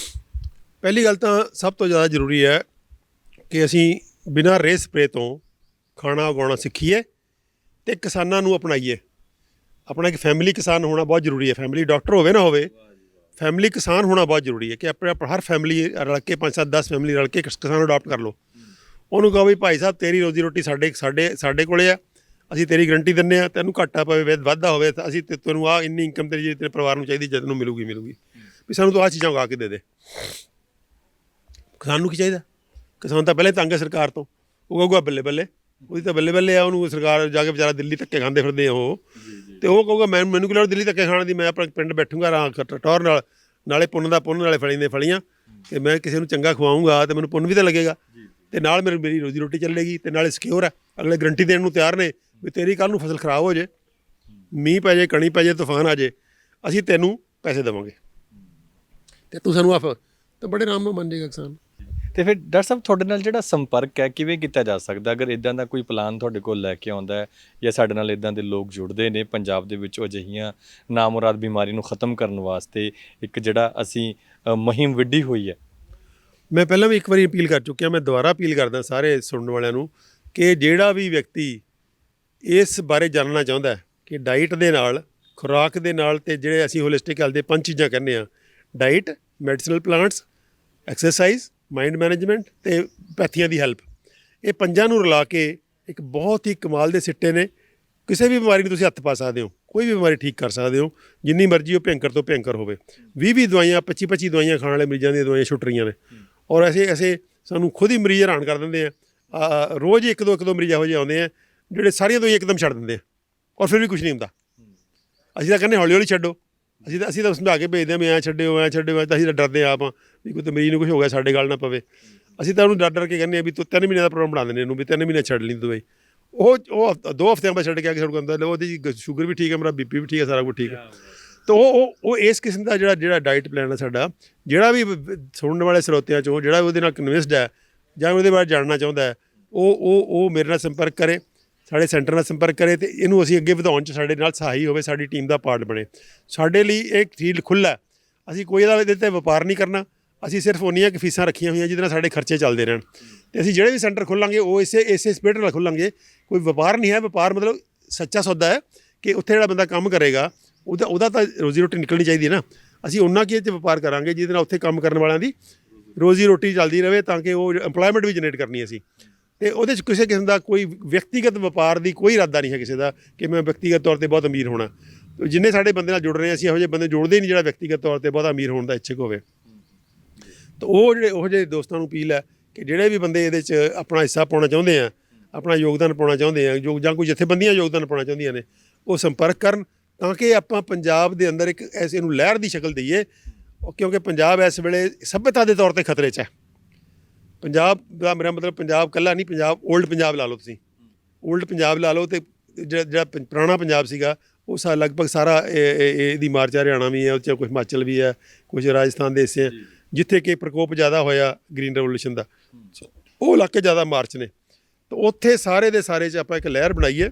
Speaker 2: ਪਹਿਲੀ ਗੱਲ ਤਾਂ ਸਭ ਤੋਂ ਜ਼ਿਆਦਾ ਜ਼ਰੂਰੀ ਹੈ ਕਿ ਅਸੀਂ ਬਿਨਾਂ ਰੇਹ ਸਪਰੇ ਤੋਂ ਖਾਣਾ ਉਗਾਉਣਾ ਸਿੱਖੀਏ ਅਤੇ ਕਿਸਾਨਾਂ ਨੂੰ ਅਪਣਾਈਏ। ਆਪਣਾ ਇੱਕ ਫੈਮਿਲੀ ਕਿਸਾਨ ਹੋਣਾ ਬਹੁਤ ਜ਼ਰੂਰੀ ਹੈ। ਫੈਮਿਲੀ ਡਾਕਟਰ ਹੋਵੇ ਨਾ ਹੋਵੇ, ਫੈਮਿਲੀ ਕਿਸਾਨ ਹੋਣਾ ਬਹੁਤ ਜ਼ਰੂਰੀ ਹੈ। ਕਿ ਆਪਣੇ ਹਰ ਫੈਮਿਲੀ ਰਲ ਕੇ 5-7-10 ਫੈਮਿਲੀ ਰਲ ਕੇ ਕਿਸਾਨ ਅਡਾਪਟ ਕਰ ਲਓ। ਉਹਨੂੰ ਕਹੋ ਵੀ ਭਾਈ ਸਾਹਿਬ ਤੇਰੀ ਰੋਜ਼ੀ ਰੋਟੀ ਸਾਡੇ ਕੋਲੇ ਆ, ਅਸੀਂ ਤੇਰੀ ਗਰੰਟੀ ਦਿੰਦੇ ਹਾਂ, ਤੈਨੂੰ ਘਾਟਾ ਪਵੇ ਵਾਧਾ ਹੋਵੇ ਤਾਂ ਅਸੀਂ ਤੈਨੂੰ ਆਹ ਇੰਨੀ ਇਨਕਮ ਤੇਰੀ ਤੇਰੇ ਪਰਿਵਾਰ ਨੂੰ ਚਾਹੀਦੀ, ਜਦ ਨੂੰ ਮਿਲੂਗੀ ਵੀ ਸਾਨੂੰ ਤਾਂ ਆਹ ਚੀਜ਼ਾਂ ਉਗਾ ਕੇ ਦੇ। ਕਿਸਾਨ ਨੂੰ ਕੀ ਚਾਹੀਦਾ? ਕਿਸਾਨ ਤਾਂ ਪਹਿਲੇ ਤੰਗ ਹੈ ਸਰਕਾਰ ਤੋਂ, ਉਹ ਕਹੂਗਾ ਬੱਲੇ ਬੱਲੇ, ਉਹਦੀ ਤਾਂ ਬੱਲੇ ਬੱਲੇ ਆ। ਉਹਨੂੰ ਸਰਕਾਰ ਜਾ ਕੇ ਵਿਚਾਰਾ ਦਿੱਲੀ ਧੱਕੇ ਖਾਂਦੇ ਫਿਰਦੇ ਆ ਉਹ, ਅਤੇ ਉਹ ਕਹੂਗਾ ਮੈਨੂੰ ਕੀ ਲੋੜ ਦਿੱਲੀ ਧੱਕੇ ਖਾਣ ਦੀ, ਮੈਂ ਆਪਣੇ ਪਿੰਡ ਬੈਠੂੰਗਾ ਟੌਰ ਨਾਲ, ਨਾਲੇ ਪੁੰਨ ਦਾ ਪੁੰਨ, ਨਾਲੇ ਫਲੀ ਦੇ ਫਲੀਆਂ, ਅਤੇ ਮੈਂ ਕਿਸੇ ਨੂੰ ਚੰਗਾ ਖਵਾਊਂਗਾ ਅਤੇ ਮੈਨੂੰ ਪੁੰਨ ਵੀ ਤਾਂ ਲੱਗੇਗਾ, ਅਤੇ ਨਾਲ ਮੇਰੀ ਰੋਜ਼ੀ ਰੋਟੀ ਚੱਲੇਗੀ, ਅਤੇ ਨਾਲੇ ਸਿਕਿਉਰ ਹੈ। ਅਗਲੇ ਗਰੰਟੀ ਦੇਣ ਨੂੰ ਤਿਆਰ ਨੇ ਵੀ ਤੇਰੀ ਕੱਲ੍ਹ ਨੂੰ ਫਸਲ ਖਰਾਬ ਹੋ ਜੇ, ਮੀਂਹ ਪੈ ਜੇ, ਕਣੀ ਪੈ ਜੇ, ਤੂਫਾਨ ਆ ਜੇ, ਅਸੀਂ ਤੈਨੂੰ ਪੈਸੇ ਦੇਵਾਂਗੇ ਅਤੇ ਤੂੰ ਸਾਨੂੰ ਤਾਂ ਬੜੇ ਆਰਾਮ ਨਾਲ ਮੰਨ ਜਾਏਗਾ ਕਿਸਾਨ।
Speaker 1: ਤੇ ਫਿਰ ਡਾਕਟਰ ਸਾਹਿਬ ਤੁਹਾਡੇ ਨਾਲ ਜਿਹੜਾ ਸੰਪਰਕ ਹੈ ਕਿਵੇਂ ਕੀਤਾ ਜਾ ਸਕਦਾ? ਅਗਰ ਇਦਾਂ ਦਾ ਕੋਈ ਪਲਾਨ ਤੁਹਾਡੇ ਕੋਲ ਲੈ ਕੇ ਆਉਂਦਾ ਹੈ ਜਾਂ ਸਾਡੇ ਨਾਲ ਇਦਾਂ ਦੇ ਲੋਕ ਜੁੜਦੇ ਨੇ ਪੰਜਾਬ ਦੇ ਵਿੱਚ ਅਜਿਹੀਆਂ ਨਾਮੁਰਾਦ ਬਿਮਾਰੀ ਨੂੰ ਖਤਮ ਕਰਨ ਵਾਸਤੇ, ਇੱਕ ਜਿਹੜਾ ਅਸੀਂ ਮੁਹਿੰਮ ਵਿੱਢੀ ਹੋਈ ਹੈ।
Speaker 2: ਮੈਂ ਪਹਿਲਾਂ ਵੀ ਇੱਕ ਵਾਰੀ ਅਪੀਲ ਕਰ ਚੁੱਕਿਆ, ਮੈਂ ਦੁਬਾਰਾ ਅਪੀਲ ਕਰਦਾ ਸਾਰੇ ਸੁਣਨ ਵਾਲਿਆਂ ਨੂੰ ਕਿ ਜਿਹੜਾ ਵੀ ਵਿਅਕਤੀ ਇਸ ਬਾਰੇ ਜਾਣਨਾ ਚਾਹੁੰਦਾ ਕਿ ਡਾਈਟ ਦੇ ਨਾਲ, ਖੁਰਾਕ ਦੇ ਨਾਲ, ਅਤੇ ਜਿਹੜੇ ਅਸੀਂ ਹੋਲਿਸਟਿਕ ਹੈਲਥ ਦੇ 5 ਚੀਜ਼ਾਂ ਕਹਿੰਦੇ ਹਾਂ, diet, medicinal plants, exercise, mind management ਅਤੇ ਪੈਥੀਆਂ ਦੀ ਹੈਲਪ, ਇਹ 5 ਨੂੰ ਰਲਾ ਕੇ ਇੱਕ ਬਹੁਤ ਹੀ ਕਮਾਲ ਦੇ ਸਿੱਟੇ ਨੇ। ਕਿਸੇ ਵੀ ਬਿਮਾਰੀ ਨੂੰ ਤੁਸੀਂ ਹੱਥ ਪਾ ਸਕਦੇ ਹੋ, ਕੋਈ ਵੀ ਬਿਮਾਰੀ ਠੀਕ ਕਰ ਸਕਦੇ ਹੋ, ਜਿੰਨੀ ਮਰਜ਼ੀ ਉਹ ਭਿਅੰਕਰ ਤੋਂ ਭਿਅੰਕਰ ਹੋਵੇ। 20 ਦਵਾਈਆਂ, 25 ਦਵਾਈਆਂ ਖਾਣ ਵਾਲੇ ਮਰੀਜ਼ਾਂ ਦੀਆਂ ਦਵਾਈਆਂ ਛੁੱਟ ਰਹੀਆਂ ਨੇ, ਔਰ ਐਸੇ ਸਾਨੂੰ ਖੁਦ ਹੀ ਮਰੀਜ਼ ਹੈਰਾਨ ਕਰ ਦਿੰਦੇ ਆ। ਰੋਜ਼ ਹੀ ਇੱਕ ਦੋ ਮਰੀਜ਼ ਇਹੋ ਜਿਹੇ ਆਉਂਦੇ ਆ ਜਿਹੜੇ ਸਾਰੀਆਂ ਦਵਾਈਆਂ ਇੱਕਦਮ ਛੱਡ ਦਿੰਦੇ ਆ, ਔਰ ਫਿਰ ਵੀ ਕੁਛ ਨਹੀਂ ਹੁੰਦਾ। ਅਸੀਂ ਤਾਂ ਕਹਿੰਦੇ ਹੌਲੀ ਹੌਲੀ ਛੱਡੋ, ਅਸੀਂ ਤਾਂ ਸਮਝਾ ਕੇ ਭੇਜਦੇ ਹਾਂ ਵੀ ਐਂ ਛੱਡਿਓ ਤਾਂ ਅਸੀਂ ਤਾਂ ਡਰਦੇ ਆਪ ਹਾਂ ਵੀ ਕੋਈ ਮਰੀਜ਼ ਨੂੰ ਕੁਛ ਹੋ ਗਿਆ ਸਾਡੇ ਗੱਲ ਨਾ ਪਵੇ। ਅਸੀਂ ਤਾਂ ਉਹਨੂੰ ਡਰ ਕੇ ਕਹਿੰਦੇ ਹਾਂ ਵੀ ਤੂੰ 3 ਮਹੀਨੇ ਦਾ ਪ੍ਰੋਗਰਾਮ ਬਣਾ ਦਿੰਦੇ ਇਹਨੂੰ, ਵੀ 3 ਮਹੀਨੇ ਛੱਡ ਲਈ ਦਵਾਈ। ਉਹ 2 ਹਫ਼ਤਿਆਂ ਬਾਅਦ ਛੱਡ ਕੇ ਆ ਕੇ ਸਾਡੇ ਕੋਲ ਆਉਂਦਾ, ਉਹਦੀ ਸ਼ੂਗਰ ਵੀ ਠੀਕ ਹੈ, ਮੇਰਾ ਬੀਪੀ ਵੀ ਠੀਕ ਹੈ, ਸਾਰਾ ਕੁਛ ਠੀਕ ਹੈ। ਤਾਂ ਉਹ ਇਸ ਕਿਸਮ ਦਾ ਜਿਹੜਾ ਡਾਈਟ ਪਲਾਨ ਹੈ ਸਾਡਾ, ਜਿਹੜਾ ਵੀ ਸੁਣਨ ਵਾਲੇ ਸਰੋਤਿਆਂ 'ਚੋਂ ਜਿਹੜਾ ਉਹਦੇ ਨਾਲ ਕਨਵਿੰਸਡ ਹੈ ਜਾਂ ਉਹਦੇ ਬਾਰੇ ਜਾਣਨਾ ਚਾਹੁੰਦਾ ਹੈ, ਉਹ ਮੇਰੇ ਨਾਲ ਸੰਪਰਕ ਕਰੇ, ਸਾਡੇ ਸੈਂਟਰ ਨਾਲ ਸੰਪਰਕ ਕਰੇ, ਅਤੇ ਇਹਨੂੰ ਅਸੀਂ ਅੱਗੇ ਵਧਾਉਣ 'ਚ ਸਾਡੇ ਨਾਲ ਸਹਾਈ ਹੋਵੇ, ਸਾਡੀ ਟੀਮ ਦਾ ਪਾਰਟ ਬਣੇ। ਸਾਡੇ ਲਈ ਇਹ ਫੀਲਡ ਖੁੱਲ੍ਹਾ, ਅਸੀਂ ਕੋਈ ਇਹਦੇ 'ਤੇ ਵਪਾਰ ਨਹੀਂ ਕਰਨਾ। ਅਸੀਂ ਸਿਰਫ ਉਨੀਆਂ ਕੁ ਫੀਸਾਂ ਰੱਖੀਆਂ ਹੋਈਆਂ ਜਿਹਦੇ ਨਾਲ ਸਾਡੇ ਖਰਚੇ ਚੱਲਦੇ ਰਹਿਣ, ਅਤੇ ਅਸੀਂ ਜਿਹੜੇ ਵੀ ਸੈਂਟਰ ਖੋਲਾਂਗੇ ਉਹ ਇਸੇ ਸਪਿਰਿਟ ਨਾਲ ਖੋਲਾਂਗੇ। ਕੋਈ ਵਪਾਰ ਨਹੀਂ ਹੈ। ਵਪਾਰ ਮਤਲਬ ਸੱਚਾ ਸੌਦਾ ਹੈ ਕਿ ਉੱਥੇ ਜਿਹੜਾ ਬੰਦਾ ਕੰਮ ਕਰੇਗਾ ਉਹਦਾ ਤਾਂ ਰੋਜ਼ੀ ਰੋਟੀ ਨਿਕਲਣੀ ਚਾਹੀਦੀ ਹੈ ਨਾ। ਅਸੀਂ ਉਹਨਾਂ ਕੀ 'ਚ ਵਪਾਰ ਕਰਾਂਗੇ ਜਿਹਦੇ ਨਾਲ ਉੱਥੇ ਕੰਮ ਕਰਨ ਵਾਲਿਆਂ ਦੀ ਰੋਜ਼ੀ ਰੋਟੀ ਚੱਲਦੀ ਰਹੇ, ਤਾਂ ਕਿ ਉਹ ਇੰਪਲੋਇਮੈਂਟ ਵੀ ਜਨਰੇਟ ਕਰਨੀ ਅਸੀਂ। ਅਤੇ ਉਹਦੇ 'ਚ ਕਿਸੇ ਕਿਸਮ ਦਾ ਕੋਈ ਵਿਅਕਤੀਗਤ ਵਪਾਰ ਦੀ ਕੋਈ ਇਰਾਦਾ ਨਹੀਂ ਹੈ ਕਿਸੇ ਦਾ ਕਿ ਮੈਂ ਵਿਅਕਤੀਗਤ ਤੌਰ 'ਤੇ ਬਹੁਤ ਅਮੀਰ ਹੋਣਾ। ਜਿੰਨੇ ਸਾਡੇ ਬੰਦੇ ਨਾਲ ਜੁੜ ਰਹੇ ਹਾਂ, ਅਸੀਂ ਇਹੋ ਜਿਹੇ ਬੰਦੇ ਜੋੜਦੇ ਹੀ ਨਹੀਂ ਜਿਹੜਾ ਵਿਅਕਤੀਗਤ ਤੌਰ 'ਤੇ ਬਹੁਤ ਅਮੀਰ ਹੋਣ ਦਾ ਇੱਛੁਕ ਹੋਵੇ। ਤਾਂ ਉਹ ਜਿਹੇ ਦੋਸਤਾਂ ਨੂੰ ਅਪੀਲ ਹੈ ਕਿ ਜਿਹੜੇ ਵੀ ਬੰਦੇ ਇਹਦੇ 'ਚ ਆਪਣਾ ਹਿੱਸਾ ਪਾਉਣਾ ਚਾਹੁੰਦੇ ਆ, ਆਪਣਾ ਯੋਗਦਾਨ ਪਾਉਣਾ ਚਾਹੁੰਦੇ ਆ, ਜਾਂ ਕੋਈ ਜਥੇਬੰਦੀਆਂ ਯੋਗਦਾਨ ਪਾਉਣਾ ਚਾਹੁੰਦੀਆਂ ਨੇ, ਉਹ ਸੰਪਰਕ ਕਰਨ, ਤਾਂ ਕਿ ਆਪਾਂ ਪੰਜਾਬ ਦੇ ਅੰਦਰ ਇੱਕ ਐਸੇ ਨੂੰ ਲਹਿਰ ਦੀ ਸ਼ਕਲ ਦਈਏ। ਕਿਉਂਕਿ ਪੰਜਾਬ ਇਸ ਵੇਲੇ ਸੱਭਿਅਤਾ ਦੇ ਤੌਰ 'ਤੇ ਖਤਰੇ 'ਚ ਹੈ। ਪੰਜਾਬ ਦਾ ਮੇਰਾ ਮਤਲਬ ਪੰਜਾਬ ਕੱਲਾ ਨਹੀਂ, ਪੰਜਾਬ ਓਲਡ ਪੰਜਾਬ ਲਾ ਲਓ ਤੁਸੀਂ, ਓਲਡ ਪੰਜਾਬ ਲਾ ਲਓ, ਤੇ ਜਿਹੜਾ ਪੁਰਾਣਾ ਪੰਜਾਬ ਸੀਗਾ ਉਹ ਲਗਭਗ ਸਾਰਾ ਇਹਦੀ ਮਾਰਚ ਹਰਿਆਣਾ ਵੀ ਹੈ, ਉਹ 'ਚ ਕੁਛ ਹਿਮਾਚਲ ਵੀ ਹੈ, ਕੁਛ ਰਾਜਸਥਾਨ ਦੇ ਹਿੱਸੇ, ਜਿੱਥੇ ਕਿ ਪ੍ਰਕੋਪ ਜ਼ਿਆਦਾ ਹੋਇਆ ਗ੍ਰੀਨ ਰੈਵੋਲੂਸ਼ਨ ਦਾ, ਉਹ ਇਲਾਕੇ ਜ਼ਿਆਦਾ ਮਾਰਚ ਨੇ। ਤਾਂ ਉੱਥੇ ਸਾਰੇ ਦੇ ਸਾਰੇ 'ਚ ਆਪਾਂ ਇੱਕ ਲਹਿਰ ਬਣਾਈਏ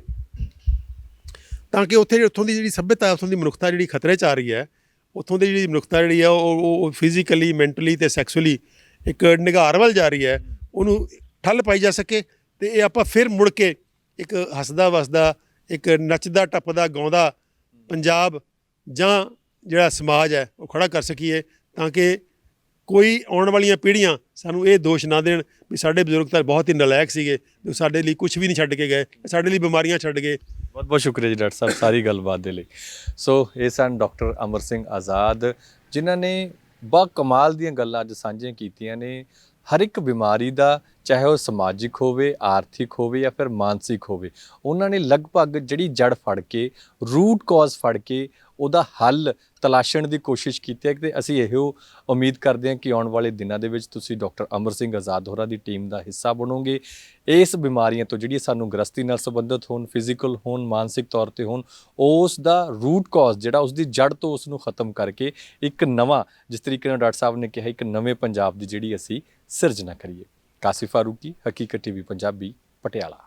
Speaker 2: ਤਾਂ ਕਿ ਉੱਥੋਂ ਦੀ ਜਿਹੜੀ ਸੱਭਿਅਤਾ, ਉੱਥੋਂ ਦੀ ਮਨੁੱਖਤਾ ਜਿਹੜੀ ਖਤਰੇ 'ਚ ਆ ਰਹੀ ਹੈ, ਉੱਥੋਂ ਦੀ ਜਿਹੜੀ ਮਨੁੱਖਤਾ ਜਿਹੜੀ ਆ ਉਹ ਫਿਜ਼ੀਕਲੀ, ਮੈਂਟਲੀ ਅਤੇ ਸੈਕਸੁਅਲੀ ਇੱਕ ਨਿਘਾਰ ਵੱਲ ਜਾ ਰਹੀ ਹੈ, ਉਹਨੂੰ ਠੱਲ ਪਾਈ ਜਾ ਸਕੇ। ਅਤੇ ਇਹ ਆਪਾਂ ਫਿਰ ਮੁੜ ਕੇ ਇੱਕ ਹੱਸਦਾ ਵਸਦਾ, ਇੱਕ ਨੱਚਦਾ ਟੱਪਦਾ ਗਾਉਂਦਾ ਪੰਜਾਬ ਜਾਂ ਜਿਹੜਾ ਸਮਾਜ ਹੈ ਉਹ ਖੜ੍ਹਾ ਕਰ ਸਕੀਏ, ਤਾਂ ਕਿ ਕੋਈ ਆਉਣ ਵਾਲੀਆਂ ਪੀੜ੍ਹੀਆਂ ਸਾਨੂੰ ਇਹ ਦੋਸ਼ ਨਾ ਦੇਣ ਵੀ ਸਾਡੇ ਬਜ਼ੁਰਗ ਤਾਂ ਬਹੁਤ ਹੀ ਨਲਾਇਕ ਸੀਗੇ, ਵੀ ਸਾਡੇ ਲਈ ਕੁਛ ਵੀ ਨਹੀਂ ਛੱਡ ਕੇ ਗਏ, ਸਾਡੇ ਲਈ ਬਿਮਾਰੀਆਂ ਛੱਡ ਗਏ।
Speaker 1: ਬਹੁਤ ਬਹੁਤ ਸ਼ੁਕਰੀਆ ਜੀ ਡਾਕਟਰ ਸਾਹਿਬ ਸਾਰੀ ਗੱਲਬਾਤ ਦੇ ਲਈ। ਸੋ ਇਹ ਸਨ ਡਾਕਟਰ ਅਮਰ ਸਿੰਘ ਆਜ਼ਾਦ, ਜਿਨ੍ਹਾਂ ਨੇ ਬਾ ਕਮਾਲ ਦੀਆਂ ਗੱਲਾਂ ਅੱਜ ਸਾਂਝੀਆਂ ਕੀਤੀਆਂ ਨੇ। ਹਰ ਇੱਕ ਬਿਮਾਰੀ ਦਾ, ਚਾਹੇ ਉਹ ਸਮਾਜਿਕ ਹੋਵੇ, ਆਰਥਿਕ ਹੋਵੇ ਜਾਂ ਫਿਰ ਮਾਨਸਿਕ ਹੋਵੇ, ਉਹਨਾਂ ਨੇ ਲਗਭਗ ਜਿਹੜੀ ਜੜ ਫੜ ਕੇ, ਰੂਟ ਕਾਜ਼ ਫੜ ਕੇ ਉਹਦਾ ਹੱਲ ਤਲਾਸ਼ਣ ਦੀ ਕੋਸ਼ਿਸ਼ ਕੀਤੀ ਹੈ। ਅਤੇ ਅਸੀਂ ਇਹੋ ਉਮੀਦ ਕਰਦੇ ਹਾਂ ਕਿ ਆਉਣ ਵਾਲੇ ਦਿਨਾਂ ਦੇ ਵਿੱਚ ਤੁਸੀਂ ਡਾਕਟਰ ਅਮਰ ਸਿੰਘ ਆਜ਼ਾਦ ਹੋਰਾਂ ਦੀ ਟੀਮ ਦਾ ਹਿੱਸਾ ਬਣੋਗੇ। ਇਸ ਬਿਮਾਰੀਆਂ ਤੋਂ ਜਿਹੜੀਆਂ ਸਾਨੂੰ ਗ੍ਰਸਤੀ ਨਾਲ ਸੰਬੰਧਿਤ ਹੋਣ, ਫਿਜ਼ੀਕਲ ਹੋਣ, ਮਾਨਸਿਕ ਤੌਰ 'ਤੇ ਹੋਣ, ਉਸ ਦਾ ਰੂਟ ਕਾਜ਼ ਜਿਹੜਾ, ਉਸ ਦੀ ਜੜ ਤੋਂ ਉਸ ਨੂੰ ਖਤਮ ਕਰਕੇ ਇੱਕ ਨਵਾਂ, ਜਿਸ ਤਰੀਕੇ ਨਾਲ ਡਾਕਟਰ ਸਾਹਿਬ ਨੇ ਕਿਹਾ, ਇੱਕ ਨਵੇਂ ਪੰਜਾਬ ਦੀ ਜਿਹੜੀ ਅਸੀਂ ਸਿਰਜਣਾ ਕਰੀਏ। ਕਾਸਿਫ ਫਾਰੂਕੀ, ਹਕੀਕਤ ਟੀਵੀ ਪੰਜਾਬੀ, ਪਟਿਆਲਾ।